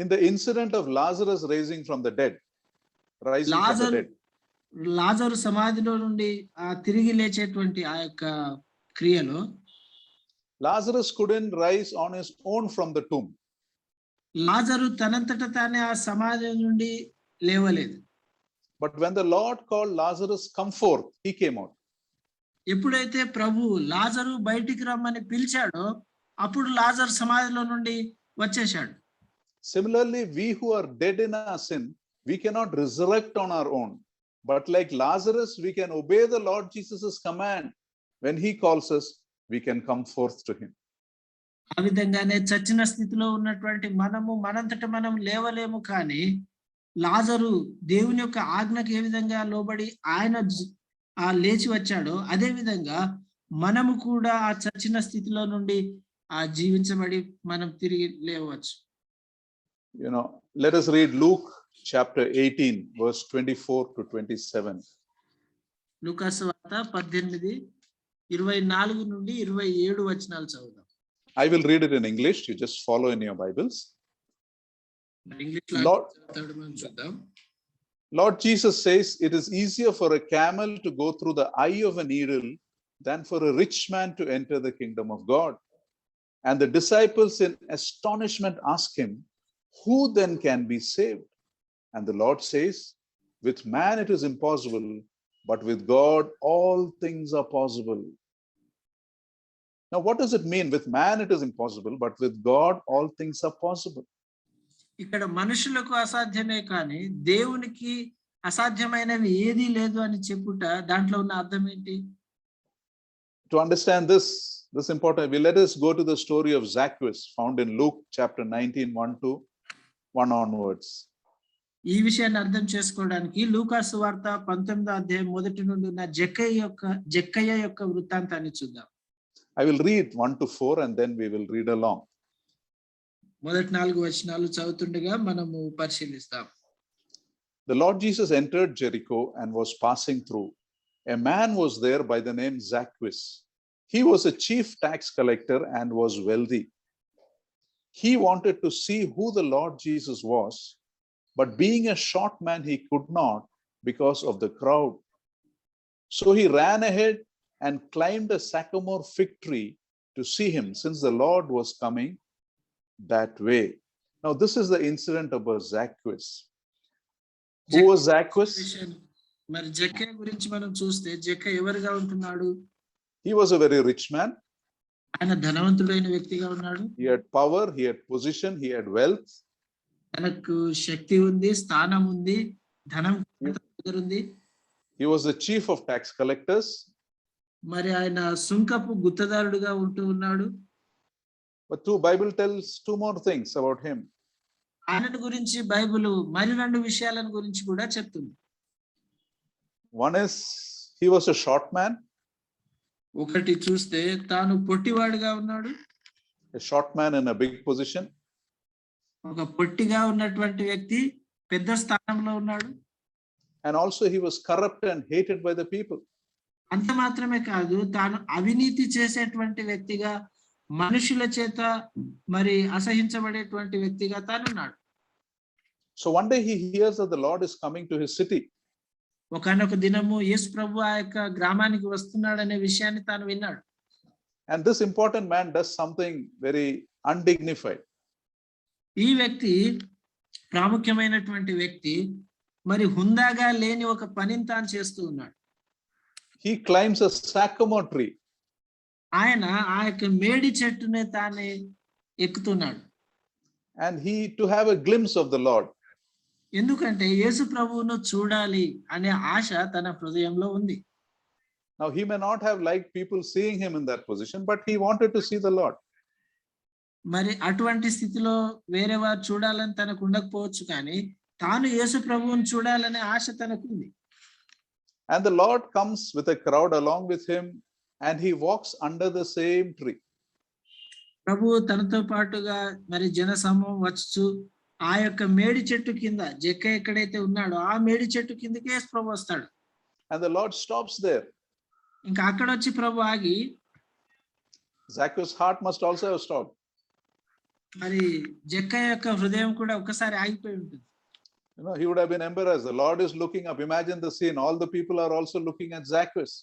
In the incident of Lazarus rising from the dead, లాజరు సమాధిలో నుండి తిరిగి లేచేటువంటి ఆ యొక్క క్రియలో Lazarus couldn't rise on his own from the tomb. లాజరు తనంతట తానే ఆ సమాధి నుండి లేవలేదు. But when the Lord called Lazarus, come forth, he came out. ఎప్పుడైతే ప్రభు లాజరు బయటికి రమ్మని పిలిచాడో అప్పుడు లాజరు సమాధిలో నుండి వచ్చేశాడు. Similarly, we who are dead in our sin, we cannot resurrect on our own. But like Lazarus, we can obey the Lord Jesus' command. When he calls us, we can come forth to him. ఆ విధంగానే చచ్చిన స్థితిలో ఉన్నటువంటి మనము మనంతట మనం లేవలేము, కానీ లాజరు దేవుని యొక్క ఆజ్ఞకు ఏ విధంగా లోబడి ఆయన లేచి వచ్చాడో అదే విధంగా మనము కూడా ఆ చచ్చిన స్థితిలో నుండి జీవించబడి మనం తిరిగి లేవచ్చు. Let us read Luke chapter 18 verse 24 to 27. లూకాసు వార్త 18:24 నుండి 27 వచనాలు చదువుదాం. I will read it in English. You just follow in your Bibles. Lord Jesus says, it is easier for a camel to go through the eye of a needle than for a rich man to enter the kingdom of God. And the disciples in astonishment ask him, who then can be saved? And the Lord says, with man it is impossible, but with God all things are possible. Now, what does it mean? With man it is impossible, but with God all things are possible. ఇక్కడ మనుషులకు అసాధ్యమే కానీ దేవునికి అసాధ్యమైనవి ఏదీ లేదు అని చెప్పుట దాంట్లో ఉన్న అర్థం ఏంటి? To understand this important, let us go to the story of Zacchaeus found in Luke chapter 19, 1 onwards. ఈ విషయాన్ని అర్థం చేసుకోవడానికి లూకాసు వార్త 19వ అధ్యాయం మొదటి నుండి ఉన్న జక్కయ్య యొక్క వృత్తాంతాన్ని చూద్దాం. I will read 1 to 4 and then we will read along. మొదటి 4 వచనాలు చదువుతుండగా మనము పరిశీలిస్తాం. The Lord Jesus entered Jericho and was passing through. A man was there by the name Zacchaeus. He was a chief tax collector and was wealthy. He wanted to see who the Lord Jesus was, but being a short man, he could not because of the crowd. So he ran ahead and climbed a sycamore fig tree to see him, since the Lord was coming that way. Now, this is the incident about Zacchaeus. Who was Zacchaeus? మరి జక్కయ్య గురించి మనం చూస్తే జక్కయ్య ఎవరుగా ఉంటున్నాడు? He was a very rich man. ఆయన ధనవంతుడైన వ్యక్తిగా ఉన్నాడు. He had power, he had position, he had wealth. తనకు శక్తి ఉంది, స్థానం ఉంది, ధనం ఉంది. He was the chief of tax collectors. మరి ఆయన సుంకపు గుత్తదారుడుగా ఉంటూ ఉన్నాడు. But Bible tells two more things about him. ఆయన గురించి బైబిల్ మరి 2 విషయాలను గురించి కూడా చెప్తుంది. One is he was a short man. ఒకటి చూస్తే తాను పొట్టివాడుగా ఉన్నాడు. A short man in a big position. ఒక పొట్టిగా ఉన్నటువంటి వ్యక్తి పెద్ద స్థానంలో ఉన్నాడు. And also he was corrupt and hated by the people. అంత మాత్రమే కాదు, తాను అవినీతి చేసేటువంటి వ్యక్తిగా, మనుషుల చేత మరి అసహించబడేటువంటి వ్యక్తిగా తానున్నాడు. So one day he hears that the Lord is coming to his city. ఒకనొక దినము యేసు ప్రభు ఆ యొక్క గ్రామానికి వస్తున్నాడనే విషయాన్ని తాను విన్నాడు. And this important man does something very undignified. ఈ వ్యక్తి ప్రాముఖ్యమైనటువంటి వ్యక్తి మరి హుందాగా లేని ఒక పనిని తాను చేస్తూ ఉన్నాడు. He climbs a sycamore tree. ఆయన ఆ యొక్క మేడి చెట్టునే తానే ఎక్కుతున్నాడు. And to have a glimpse of the Lord. ఎందుకంటే యేసు ప్రభువును చూడాలి అనే ఆశ తన హృదయంలో ఉంది. Now, he may not have liked people seeing him in that position, but he wanted to see the Lord. మరి అటువంటి స్థితిలో వేరే వారు చూడాలని తనకు ఉండకపోవచ్చు, కానీ తాను యేసు ప్రభువును చూడాలనే ఆశ తనకుంది. And the Lord comes with a crowd along with him, and he walks under the same tree. ప్రభువు తనతో పాటుగా మరి జన సమూహం వచ్చు ఆ యొక్క మేడి చెట్టు కింద, జక్క ఎక్కడైతే ఉన్నాడో ఆ మేడి చెట్టు కిందకి యేసు ప్రభు వస్తాడు. And the Lord stops there. ఇంకా అక్కడ వచ్చి ప్రభు ఆగి, Zacchaeus' heart must also have stopped. మరి జక్క యొక్క హృదయం కూడా ఒకసారి ఆగిపోయి ఉంటుంది. You know, he would have been embarrassed. The Lord is looking up. Imagine the scene. All the people are also looking at Zacchaeus.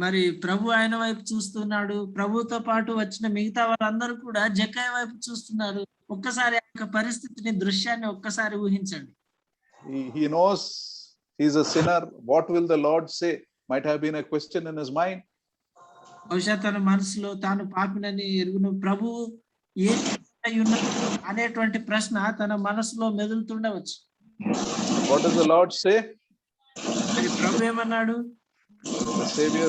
మరి ప్రభు ఆయన వైపు చూస్తున్నాడు, ప్రభుతో పాటు వచ్చిన మిగతా వాళ్ళందరూ కూడా జక్కయ్య వైపు చూస్తున్నారు. ఒక్కసారి ఆ యొక్క పరిస్థితిని, దృశ్యాన్ని ఒక్కసారి ఊహించండి. He knows he's a sinner. What will the Lord say? Might have been a question in his mind. బహుశా తన మనసులో తాను పాపినని ఎరుగును, ప్రభు ఏం ఉన్నది అనేటువంటి ప్రశ్న తన మనసులో మెదులుతుండవచ్చు. What does the Lord say? మరి ప్రభు ఏమన్నాడు? The Savior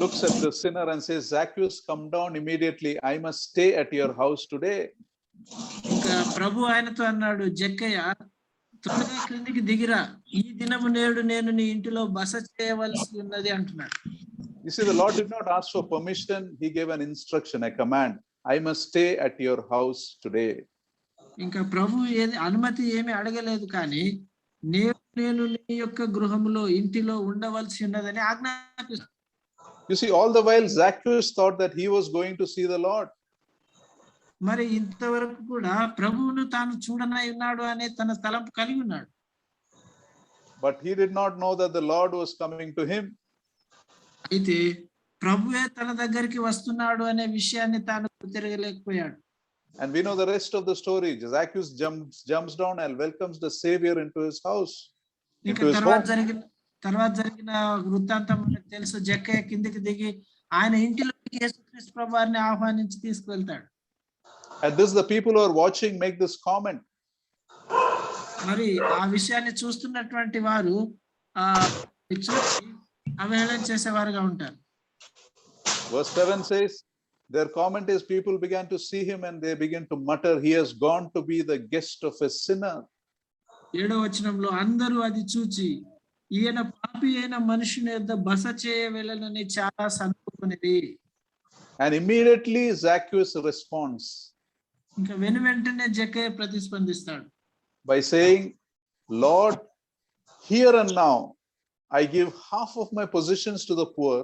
looks at the sinner and says, Zacchaeus, come down immediately. I must stay at your house today. ఇంకా ప్రభు ఆయనతో అన్నాడు, జక్కయ్య త్వరగా క్రిందికి దిగిరా, ఈ దినము నేడు నేను నీ ఇంటిలో బస చేయవలసి ఉన్నది అంటున్నాడు. You see, the Lord did not ask for permission. He gave an instruction, a command. I must stay at your house today. ఇంకా ప్రభు అనుమతి ఏమి అడగలేదు, కానీ నేను నీ యొక్క గృహములో, ఇంటిలో ఉండవలసి ఉన్నదని ఆజ్ఞాపిస్తాను. You see, all the while Zacchaeus thought that he was going to see the Lord. మరి ఇంతవరకు కూడా ప్రభువును తాను చూడనై ఉన్నాడు అనే తన తలంపు కలిగి ఉన్నాడు. But he did not know that the Lord was coming to him. అయితే ప్రభువే తన దగ్గరికి వస్తున్నాడు అనే విషయాన్ని తాను తిరగలేకపోయాడు. And we know the rest of the story. Zacchaeus jumps down and welcomes the Savior into his house, into his home. తర్వాత జరిగిన వృత్తాంతం మనకు తెలుసు. జక్కయ్య కిందికి దిగి ఆయన ఇంటిలోకి యేసుక్రీస్తు ప్రభువారిని ఆహ్వానించి తీసుకువెళ్తాడు. At this, the people who are watching make this comment. మరి ఆ విషయాన్ని చూస్తున్నటువంటి వారు చూసి అవహేళన చేసేవారుగా ఉంటారు. Verse 7 says, their comment is, people began to see him and they begin to mutter, he has gone to be the guest of a sinner. 7వ వచనంలో అందరూ అది చూచి, ఈయన పాపి అయిన మనుషుని యొద్ద బస చేయవలెనని చాలా సనుకునేది. And immediately Zacchaeus responds ఇంకా వెంటనే జక్కయ్య ప్రతిస్పందిస్తాడు by saying, Lord, here and now I give half of my possessions to the poor,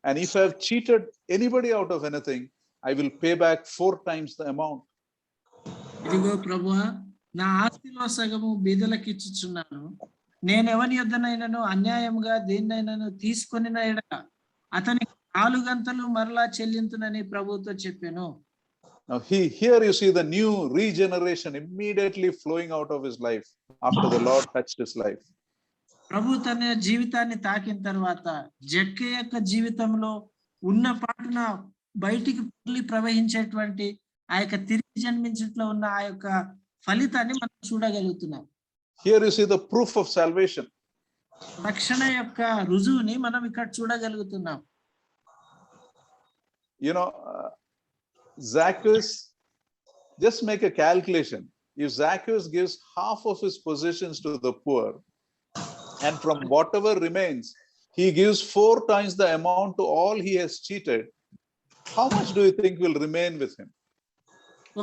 and if I have cheated anybody out of anything, I will pay back 4 times the amount. ఇదిగో ప్రభువా, నా ఆస్తిలో సగము బీదలకు ఇచ్చుచున్నాను. నేను ఎవని యొద్దనైనను అన్యాయముగా దేన్నైనాను తీసుకొనిన ఎడల అతనికి 4 గంతలు మరలా చెల్లింతునని ప్రభువుతో చెప్పాను. Now here you see the new regeneration immediately flowing out of his life after the Lord touched his life. ప్రభు తన జీవితాన్ని తాకిన తర్వాత జక్కయ్య యొక్క జీవితంలో ఉన్న పాటున బయటికి ప్రవహించేటువంటి ఆ యొక్క తిరిగి జన్మించట్లో ఉన్న ఆ యొక్క ఫలితాన్ని మనం చూడగలుగుతున్నాం. Here you see the proof of salvation. రక్షణ యొక్క రుజువుని మనం ఇక్కడ చూడగలుగుతున్నాం. You know, Zacchaeus, just make a calculation. If Zacchaeus gives half of his possessions to the poor, and from whatever remains, he gives 4 times the amount to all he has cheated, how much do you think will remain with him?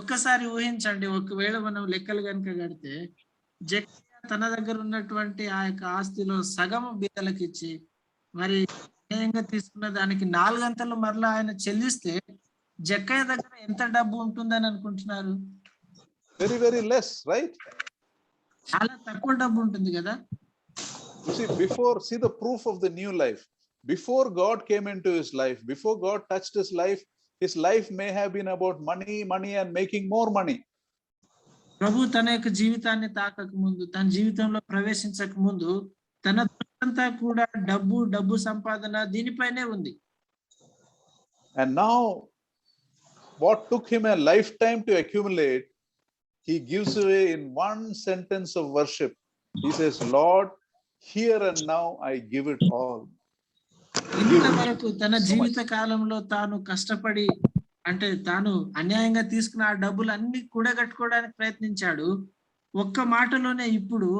ఒక్కసారి ఊహించండి, ఒకవేళ మనం లెక్కలు కనుక కడితే జక్కయ్య తన దగ్గర ఉన్నటువంటి ఆ యొక్క ఆస్తిలో సగము బీదలకు ఇచ్చి మరి అన్యాయంగా తీసుకున్న దానికి 4 గంటలు మరలా ఆయన చెల్లిస్తే జక్కయ్య దగ్గర ఎంత డబ్బు ఉంటుందని అనుకుంటున్నారు? Very, very less, right? చాలా తక్కువ డబ్బు ఉంటుంది కదా. You see the proof of the new life. Before God came into his life, before God touched his life may have been about money and making more money. ప్రభు తన యొక్క జీవితాన్ని తాకక ముందు, తన జీవితంలో ప్రవేశించక ముందు తన అంతా కూడా డబ్బు సంపాదన దీనిపైనే ఉంది. And now what took him a lifetime to accumulate, he gives away in one sentence of worship. He says, Lord, here and now I give it all. ఇంతవరకు తన జీవిత కాలంలో తాను కష్టపడి అంటే తాను అన్యాయంగా తీసుకున్న ఆ డబ్బులు అన్ని కూడగట్టుకోవడానికి ప్రయత్నించాడు. ఒక్క మాటలోనే ఇప్పుడు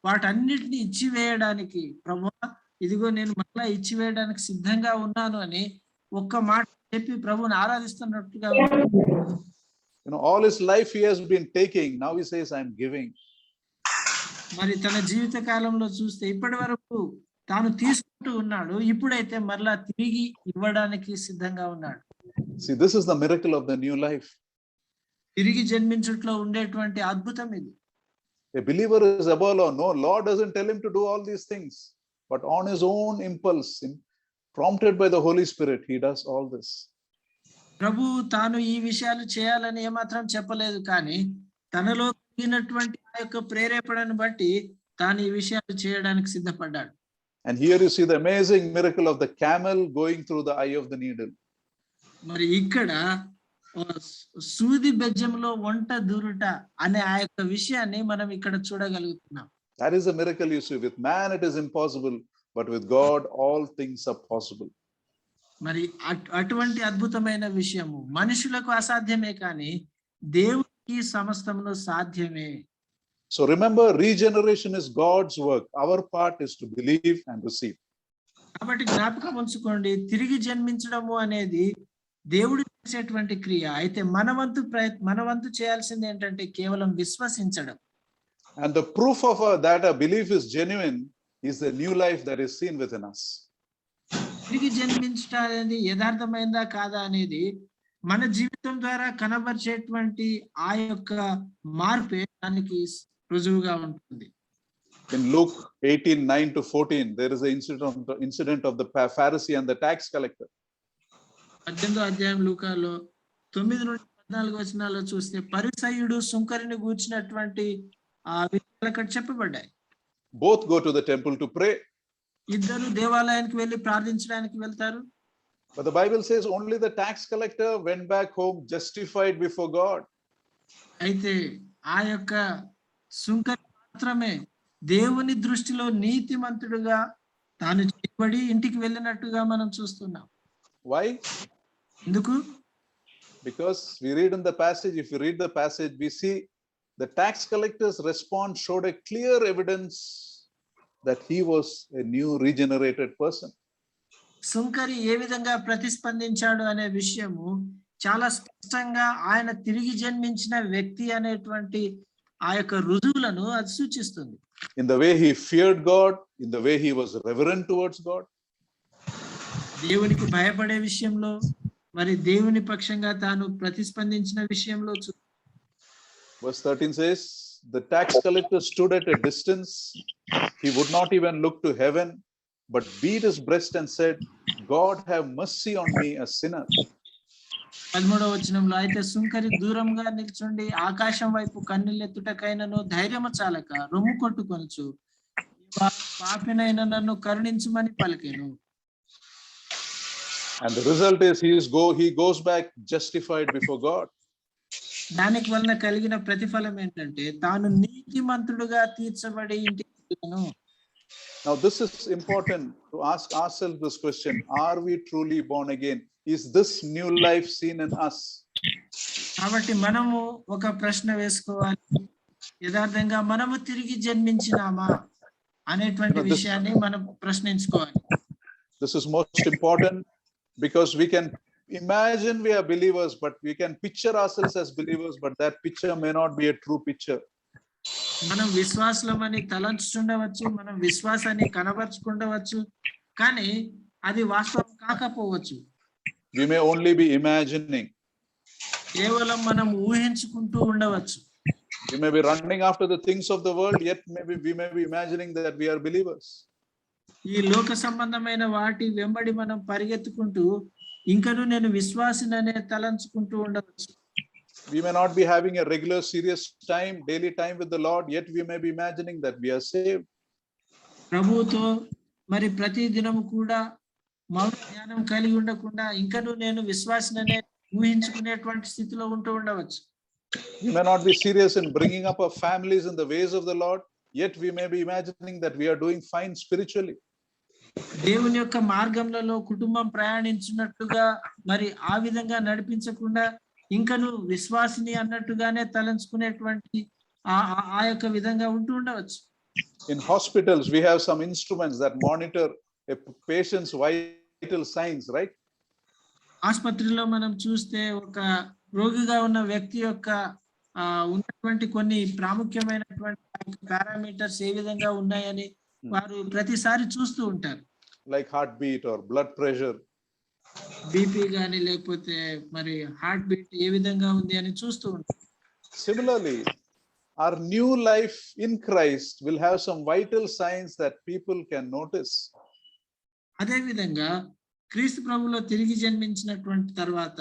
వాటన్నిటిని ఇచ్చివేయడానికి, ప్రభువా ఇదిగో నేను మళ్ళా ఇచ్చివేయడానికి సిద్ధంగా ఉన్నాను అని ఒక్క మాట చెప్పి ప్రభువుని ఆరాధిస్తున్నట్టుగా ఉంది. All his life he has been taking. Now he says, I'm giving. మరి తన జీవిత కాలంలో చూస్తే ఇప్పటి వరకు తాను తీసుకుంటూ ఉన్నాడు, ఇప్పుడైతే మరలా తిరిగి ఇవ్వడానికి సిద్ధంగా ఉన్నాడు. See, this is the miracle of the new life. తిరిగి జన్మించుట్లో ఉండేటువంటి అద్భుతం ఇది. A believer is above law. No, Lord doesn't tell him to do all these things, but on his own impulse, prompted by the Holy Spirit, he does all this. ప్రభు తాను ఈ విషయాలు చేయాలని ఏమాత్రం చెప్పలేదు, కానీ తనలో కలిగినటువంటి ఆ యొక్క ప్రేరేపణను బట్టి తాను ఈ విషయాలు చేయడానికి సిద్ధపడ్డాడు. And here you see the amazing miracle of the camel going through the eye of the needle. మరి ఇక్కడ సూది బెజ్జంలో వంట దూరుట అనే ఆ యొక్క విషయాన్ని మనం ఇక్కడ చూడగలుగుతున్నాం. That is a miracle you see. With man it is impossible, but with God all things are possible. మరి అటువంటి అద్భుతమైన విషయము మనుషులకు అసాధ్యమే, కానీ దేవునికి సమస్తమును సాధ్యమే. So remember, regeneration is God's work. Our part is to believe and receive. కాబట్టి జ్ఞాపకం ఉంచుకోండి, తిరిగి జన్మించడము అనేది దేవుడు చేసేటువంటి క్రియ. అయితే మన వంతు చేయాల్సింది ఏంటంటే కేవలం విశ్వసించడం. And the proof of that a belief is genuine is the new life that is seen within us. తిరిగి జన్మించడం అనేది యథార్థమైందా కాదా అనేది మన జీవితం ద్వారా కనబరిచేటువంటి ఆ యొక్క మార్పే దానికి రుజువుగా ఉంటుంది. In Luke 18:9-14, there is an incident of the Pharisee and the tax collector. 18వ అధ్యాయం లూకాలో 9-14 వచనాల్లో చూస్తే పరిసయ్యుడు సుంకరిని గూర్చినటువంటి ఆ విషయాలు అక్కడ చెప్పబడ్డాయి. Both go to the temple to pray. ఇద్దరు దేవాలయానికి వెళ్ళి ప్రార్థించడానికి వెళ్తారు. But the Bible says only the tax collector went back home justified before God. అయితే ఆ యొక్క సుంకరి మాత్రమే దేవుని దృష్టిలో నీతిమంతుడుగా తాను చేయబడి ఇంటికి వెళ్ళినట్టుగా మనం చూస్తున్నాం. Why? ఎందుకు? Because we read in the passage, if you read the passage, we see the tax collector's response showed a clear evidence that he was a new regenerated person. సుంకరి ఏ విధంగా ప్రతిస్పందించాడు అనే విషయము చాలా స్పష్టంగా ఆయన తిరిగి జన్మించిన వ్యక్తి అనేటువంటి ఆ యొక్క రుజువులను అది సూచిస్తుంది. In the way he feared God, in the way he was reverent towards God. దేవునికి భయపడే విషయంలో, మరి దేవుని పక్షంగా తాను ప్రతిస్పందించిన విషయంలో. Verse 13 says, the tax collector stood at a distance. He would not even look to heaven, but beat his breast and said, God have mercy on me, a sinner. 13వ వచనంలో అయితే సుంకరి దూరంగా నిల్చుండి ఆకాశం వైపు కన్నులెత్తుటకైనను ధైర్యము చాలక రొమ్ము కొట్టుకొనుచు పాపినైన నన్ను కరుణించుమని పలికెను. And the result is he goes back justified before God. దానికి వలన కలిగిన ప్రతిఫలం ఏంటంటే తాను నీతిమంతుడుగా తీర్చబడి ఇంటికి వెళ్ళెను. Now this is important to ask ourselves this question: are we truly born again? Is this new life seen in us? కాబట్టి మనము ఒక ప్రశ్న వేసుకోవాలి, యథార్థంగా మనము తిరిగి జన్మించినామా అనేటువంటి విషయాన్ని మనం ప్రశ్నించుకోవాలి. This is most important because we can imagine we are believers, but we can picture ourselves as believers, but that picture may not be a true picture. మనం విశ్వాసులమని తలంచుండవచ్చు, మనం విశ్వాసాన్ని కనబరుచుకుండవచ్చు, కానీ అది వాస్తవం కాకపోవచ్చు. We may only be imagining. కేవలం మనం ఊహించుకుంటూ ఉండవచ్చు. We may be running after the things of the world, yet we may be imagining that we are believers. ఈ లోక సంబంధమైన వాటి వెంబడి మనం పరిగెత్తుకుంటూ ఇంకను నేను విశ్వాసిననే తలంచుకుంటూ ఉండవచ్చు. We may not be having a regular serious time, daily time with the Lord, yet we may be imagining that we are saved. ప్రభువుతో మరి ప్రతి దినము కూడా మౌన ధ్యానం కలిగి ఉండకుండా ఇంకను నేను విశ్వాసిననే ఊహించుకునేటువంటి స్థితిలో ఉంటూ ఉండవచ్చు. We may not be serious in bringing up our families in the ways of the Lord, yet we may be imagining that we are doing fine spiritually. దేవుని యొక్క మార్గంలో కుటుంబం ప్రయాణించినట్టుగా మరి ఆ విధంగా నడిపించకుండా ఇంకను విశ్వాసిని అన్నట్టుగానే తలంచుకునేటువంటి ఆ యొక్క విధంగా ఉంటూ ఉండవచ్చు. In hospitals, we have some instruments that monitor a patient's vital signs, right? ఆసుపత్రిలో మనం చూస్తే ఒక రోగిగా ఉన్న వ్యక్తి యొక్క ఉన్నటువంటి కొన్ని ప్రాముఖ్యమైనటువంటి పారామీటర్స్ ఏ విధంగా ఉన్నాయని వారు ప్రతిసారి చూస్తూ ఉంటారు. Like heartbeat or blood pressure. BP గాని లేకపోతే మరి హార్ట్ బీట్ ఏ విధంగా ఉంది అని చూస్తూ ఉంటారు. Similarly, our new life in Christ will have some vital signs that people can notice. అదే విధంగా క్రీస్తు ప్రభులో తిరిగి జన్మించినటువంటి తర్వాత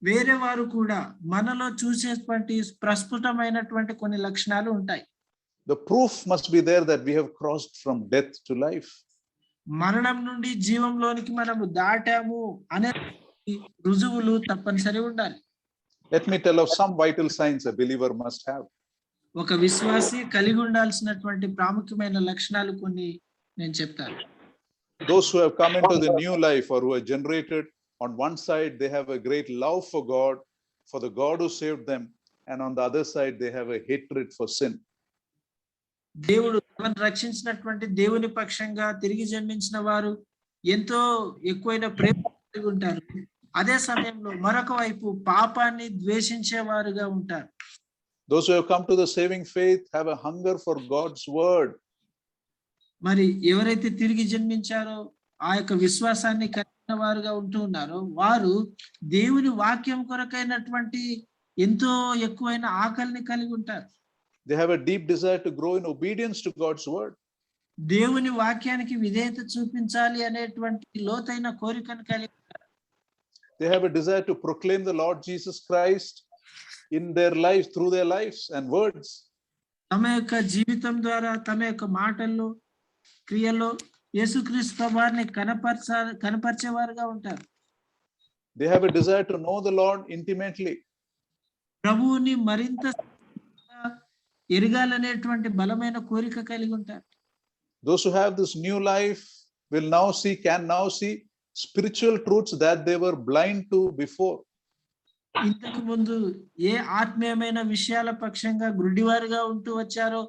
వేరే వారు కూడా మనలో చూసేటువంటి ప్రస్ఫుటమైనటువంటి కొన్ని లక్షణాలు ఉంటాయి. The proof must be there that we have crossed from death to life. మరణం నుండి జీవంలోనికి మనము దాటాము అనే రుజువులు తప్పనిసరి ఉండాలి. Let me tell of some vital signs a believer must have. ఒక విశ్వాసి కలిగి ఉండాల్సినటువంటి ప్రాముఖ్యమైన లక్షణాలు కొన్ని నేను చెప్తాను. Those who have come into the new life or who are generated, on one side they have a great love for God, for the God who saved them, and on the other side they have a hatred for sin. దేవుడు తమను రక్షించినటువంటి దేవుని పక్షంగా తిరిగి జన్మించిన వారు ఎంతో ఎక్కువైన ప్రేమ కలిగి ఉంటారు. అదే సమయంలో మరొక వైపు పాపాన్ని ద్వేషించేవారుగా ఉంటారు. Those who have come to the saving faith have a hunger for God's word. మరి ఎవరైతే తిరిగి జన్మించారో ఆ యొక్క విశ్వాసాన్ని కలిగిన వారుగా ఉంటూ ఉన్నారో వారు దేవుని వాక్యం కొరకైనటువంటి ఎంతో ఎక్కువైన ఆకలిని కలిగి ఉంటారు. They have a deep desire to grow in obedience to God's word. దేవుని వాక్యానికి విధేయత చూపించాలి అనేటువంటి లోతైన కోరికను కలిగి ఉంటారు. They have a desire to proclaim the Lord Jesus Christ in their lives, through their lives and words. తమ యొక్క జీవితం ద్వారా తమ యొక్క మాటల్లో క్రియల్లో యేసుక్రీస్తు ప్రభువారిని కనపరిచేవారుగా ఉంటారు. They have a desire to know the Lord intimately. ప్రభువుని మరింత ఎరగాలనేటువంటి బలమైన కోరిక కలిగి ఉంటారు. Those who have this new life can now see spiritual truths that they were blind to before. ఇంతకు ముందు ఏ ఆత్మీయమైన విషయాల పక్షంగా గుడ్డివారుగా ఉంటూ వచ్చారో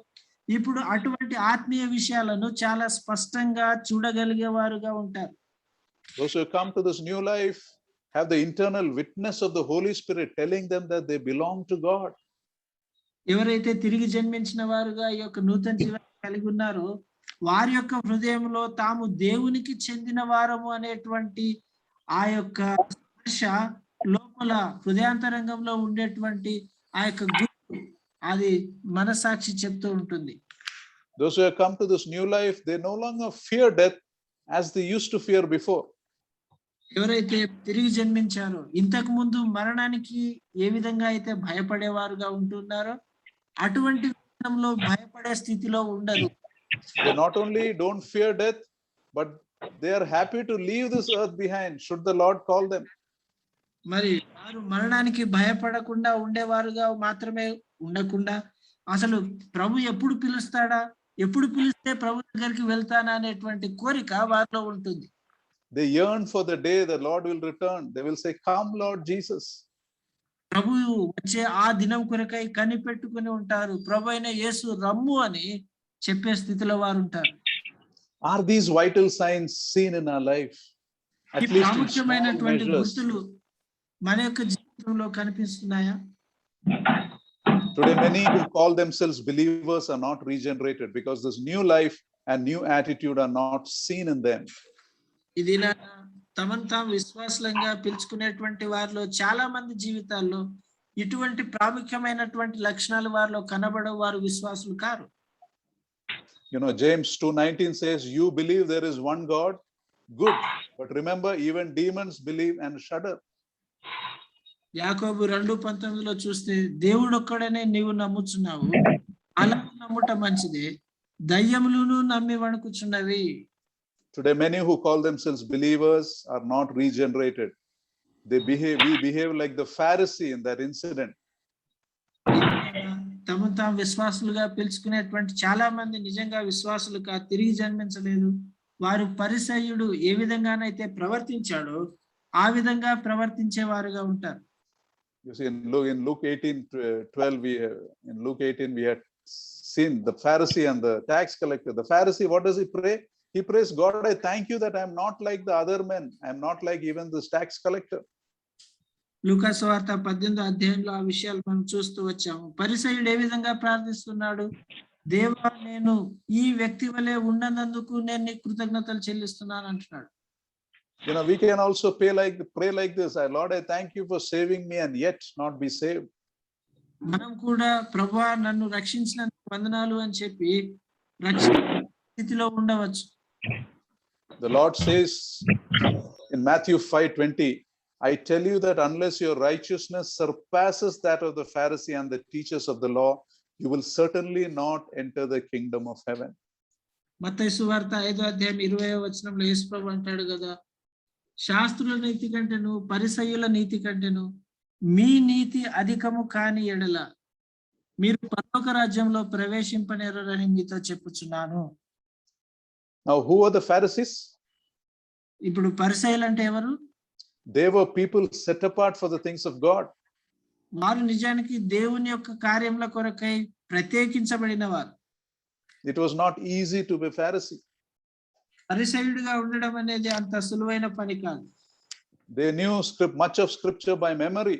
ఇప్పుడు అటువంటి ఆత్మీయ విషయాలను చాలా స్పష్టంగా చూడగలిగేవారుగా ఉంటారు. Those who come to this new life have the internal witness of the Holy Spirit telling them that they belong to God. ఎవరైతే తిరిగి జన్మించిన వారుగా ఈ యొక్క నూతన జీవాన్ని కలిగి ఉన్నారో వారి యొక్క హృదయంలో తాము దేవునికి చెందిన వారము అనేటువంటి ఆ యొక్క స్పర్శ లోపల హృదయాంతరంగంలో ఉండేటువంటి ఆ యొక్క గుర్తు అది మనసాక్షి చెప్తూ ఉంటుంది. Those who have come to this new life, they no longer fear death as they used to fear before. ఎవరైతే తిరిగి జన్మించారో ఇంతకు ముందు మరణానికి ఏ విధంగా అయితే భయపడేవారుగా ఉంటున్నారో అటువంటి విధంలో భయపడే స్థితిలో ఉండరు. They not only don't fear death, but they are happy to leave this earth behind should the Lord call them. మరి వారు మరణానికి భయపడకుండా ఉండేవారుగా మాత్రమే ఉండకుండా అసలు ప్రభు ఎప్పుడు పిలుస్తాడా, ఎప్పుడు పిలిస్తే ప్రభు దగ్గరికి వెళ్తానా అనేటువంటి కోరిక వారిలో ఉంటుంది. They yearn for the day the Lord will return. They will say, "Come, Lord Jesus." ప్రభు వచ్చే ఆ దినం కొరకై కనిపెట్టుకుని ఉంటారు. ప్రభు అయిన యేసు రమ్ము అని చెప్పే స్థితిలో వారు ఉంటారు. Are these vital signs seen in our life? ఈ ప్రాముఖ్యమైనటువంటి గుర్తులు మన యొక్క జీవితంలో కనిపిస్తున్నాయా? Today, many who call themselves believers are not regenerated because this new life and new attitude are not seen in them. ఇది తమను తాము విశ్వాసంగా పిలుచుకునేటువంటి వారిలో చాలా మంది జీవితాల్లో ఇటువంటి ప్రాముఖ్యమైనటువంటి లక్షణాలు వారిలో కనబడవు. వారు విశ్వాసులు car. James 2:19 says, "You believe there is one God, good, but remember even demons believe and shudder." యాకోబు 2:19లో చూస్తే దేవుడు ఒక్కడనే నీవు నమ్ముచున్నావు, అలా నమ్ముట మంచిదే, దయ్యములను నమ్మి వణుకుచున్నవి. Today, many who call themselves believers are not regenerated. We behave like the Pharisee in that incident. తమను తాము విశ్వాసులుగా పిలుచుకునేటువంటి చాలా మంది నిజంగా విశ్వాసులుగా తిరిగి జన్మించలేదు. వారు పరిసయ్యుడు ఏ విధంగానైతే ప్రవర్తించాడో ఆ విధంగా ప్రవర్తించేవారుగా ఉంటారు. You see, in Luke 18:12, in Luke 18, we had seen the Pharisee and the tax collector. The Pharisee, what does he pray? He prays, God, I thank you that I am not like the other men. I am not like even this tax collector. లూకా సువార్త 18వ అధ్యాయంలో ఆ విషయాలు మనం చూస్తూ వచ్చాము. పరిసయ్యుడు ఏ విధంగా ప్రార్థిస్తున్నాడు? దేవా, నేను ఈ వ్యక్తి వలె ఉన్నందుకు నేను నీకు కృతజ్ఞతలు చెల్లిస్తున్నాను అంటున్నాడు. You know, we can also pray like this. Lord, I thank you for saving me and yet not be saved. మనం కూడా ప్రభువా నన్ను రక్షించినందుకు వందనాలు అని చెప్పి రక్షణ స్థితిలో ఉండవచ్చు. The Lord says in Matthew 5:20, I tell you that unless your righteousness surpasses that of the Pharisee and the teachers of the law, you will certainly not enter the kingdom of heaven. మత్తయి సువార్త 5వ అధ్యాయం 20వ వచనంలో యేసు ప్రభు అంటాడు కదా, శాస్త్రుల నీతి కంటేను పరిసయ్యుల నీతి కంటేను మీ నీతి అధికము కాని ఎడల మీరు పరలోక రాజ్యంలో ప్రవేశింపనేరని మీతో చెప్పుచున్నాను. Now, who are the Pharisees? ఇప్పుడు పరిసయ్యులు అంటే ఎవరు? They were people set apart for the things of God. వారు నిజానికి దేవుని యొక్క కార్యముల కొరకై ప్రత్యేకించబడిన వారు. It was not easy to be Pharisee. పరిసయ్యుడిగా ఉండడం అనేది అంత సులువైన పని కాదు. They knew much of scripture by memory.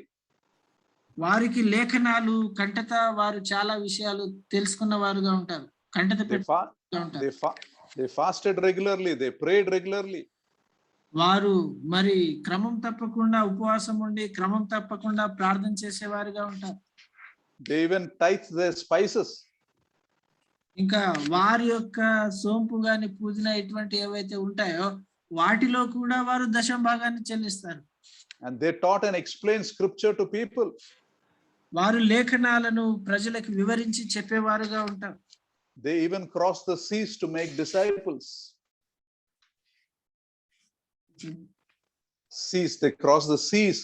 వారికి లేఖనాలు కంటత వారు చాలా విషయాలు తెలుసుకున్న వారుగా ఉంటారు. కంటత ఉంటారు. They fasted regularly. They prayed regularly. వారు మరి క్రమం తప్పకుండా ఉపవాసం ఉండి క్రమం తప్పకుండా ప్రార్థన చేసేవారుగా ఉంటారు. They even tithe their spices. ఇంకా వారి యొక్క సోంపు గాని పుదీనా ఇటువంటి ఏవైతే ఉంటాయో వాటిలో కూడా వారు దశమ భాగాన్ని చెల్లిస్తారు. And they taught and explained scripture to people. వారు లేఖనాలను ప్రజలకు వివరించి చెప్పేవారుగా ఉంటారు. They even crossed the seas to make disciples. They crossed the seas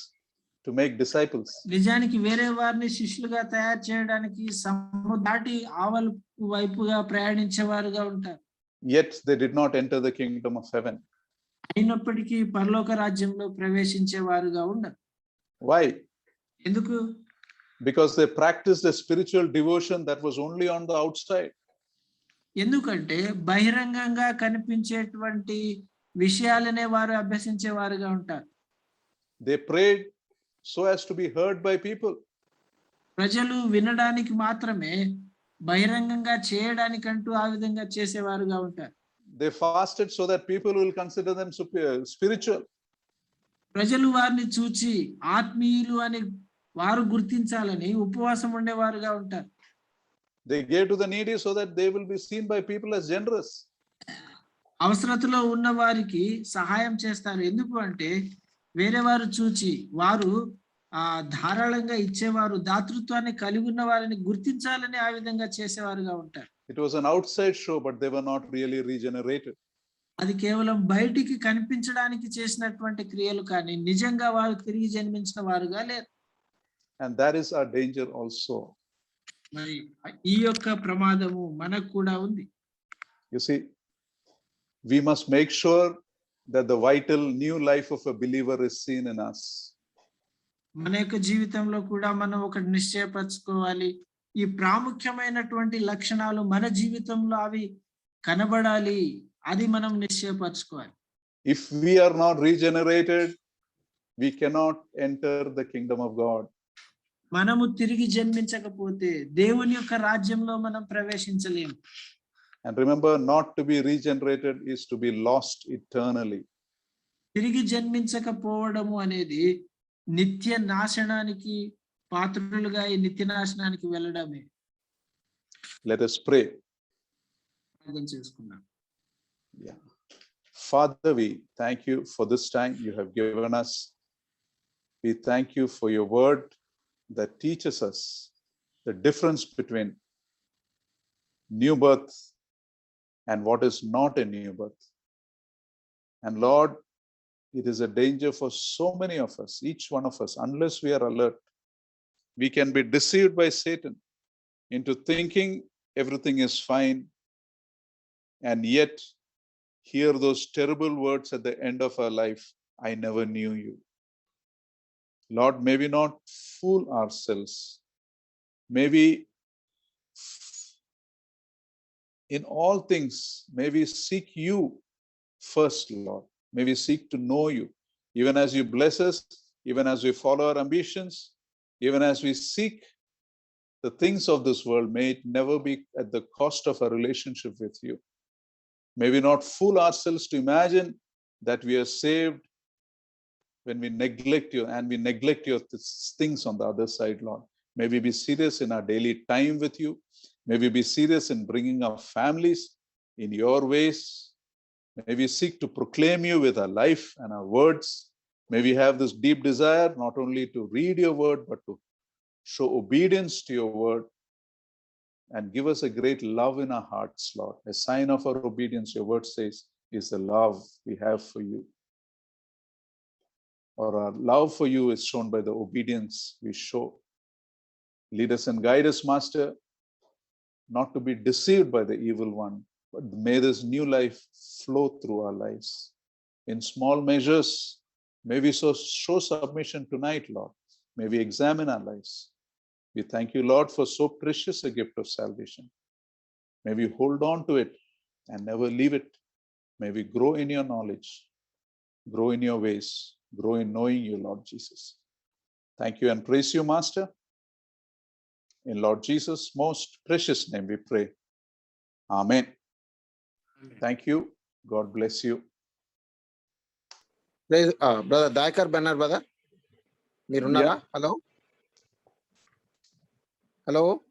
to make disciples. నిజానికి వేరే వారిని శిష్యులుగా తయారు చేయడానికి సముద్రం దాటి ఆవల వైపుగా ప్రయాణించేవారుగా ఉంటారు. Yet they did not enter the kingdom of heaven. అయినప్పటికీ పరలోక రాజ్యంలో ప్రవేశించేవారుగా ఉండరు. Why? ఎందుకు? Because they practiced a spiritual devotion that was only on the outside. ఎందుకంటే బహిరంగంగా కనిపించేటువంటి విషయాలనే వారు అభ్యసించేవారుగా ఉంటారు. They prayed so as to be heard by people. ప్రజలు వినడానికి మాత్రమే, బహిరంగంగా చేయడానికంటూ ఆ విధంగా చేసేవారుగా ఉంటారు. They fasted so that people will consider them spiritual. ప్రజలు వారిని చూచి ఆత్మీయులు అని వారు గుర్తించాలని ఉపవాసం ఉండేవారుగా ఉంటారు. They gave to the needy so that they will be seen by people as generous. అవసరతలో ఉన్న వారికి సహాయం చేస్తారు. ఎందుకు అంటే వేరే వారు చూచి వారు ధారాళంగా ఇచ్చేవారు, దాతృత్వాన్ని కలిగి ఉన్న వారిని గుర్తించాలని ఆ విధంగా చేసేవారుగా ఉంటారు. It was an outside show, but they were not really regenerated. అది కేవలం బయటికి కనిపించడానికి చేసినటువంటి క్రియలు కానీ నిజంగా వారు తిరిగి జన్మించిన వారుగా లేరు. And that is our danger also. మరి ఈ యొక్క ప్రమాదము మనకు కూడా ఉంది. You see, we must make sure that the vital new life of a believer is seen in us. మన యొక్క జీవితంలో కూడా మనం ఒకటి నిశ్చయపరచుకోవాలి. ఈ ప్రాముఖ్యమైనటువంటి లక్షణాలు మన జీవితంలో అవి కనబడాలి. అది మనం నిశ్చయపరచుకోవాలి. If we are not regenerated, we cannot enter the kingdom of God. మనము తిరిగి జన్మించకపోతే దేవుని యొక్క రాజ్యంలో మనం ప్రవేశించలేము. And remember, not to be regenerated is to be lost eternally. తిరిగి జన్మించకపోవడము అనేది నిత్య నాశనానికి పాత్రులుగా ఈ నిత్య నాశనానికి వెళ్ళడమే. Let us pray. ప్రార్థన చేసుకుందాం. Yeah. Father, we thank you for this time you have given us. We thank you for your word that teaches us the difference between new birth and what is not a new birth. And Lord, it is a danger for so many of us, each one of us, unless we are alert. We can be deceived by Satan into thinking everything is fine, and yet hear those terrible words at the end of our life, I never knew you. Lord, may we not fool ourselves. May we, in all things, may we seek you first, Lord. May we seek to know you, even as you bless us, even as we follow our ambitions, even as we seek the things of this world. May it never be at the cost of our relationship with you. May we not fool ourselves to imagine that we are saved when we neglect you, and we neglect your things on the other side, Lord. May we be serious in our daily time with you. May we be serious in bringing our families in your ways. May we seek to proclaim you with our life and our words. May we have this deep desire not only to read your word, but to show obedience to your word, and give us a great love in our hearts, Lord. A sign of our obedience, your word says, is the love we have for you. Or our love for you is shown by the obedience we show. Lead us and guide us, Master, not to be deceived by the evil one, but may this new life flow through our lives. In small measures, may we show submission tonight, Lord. May we examine our lives. We thank you, Lord, for so precious a gift of salvation. May we hold on to it and never leave it. May we grow in your knowledge, grow in your ways, grow in knowing you, Lord Jesus. Thank you and praise you, Master. In Lord Jesus' most precious name we pray. Amen. Thank you. God bless you. Brother Daikar Banner, brother. Meerunnara? Hello? Hello?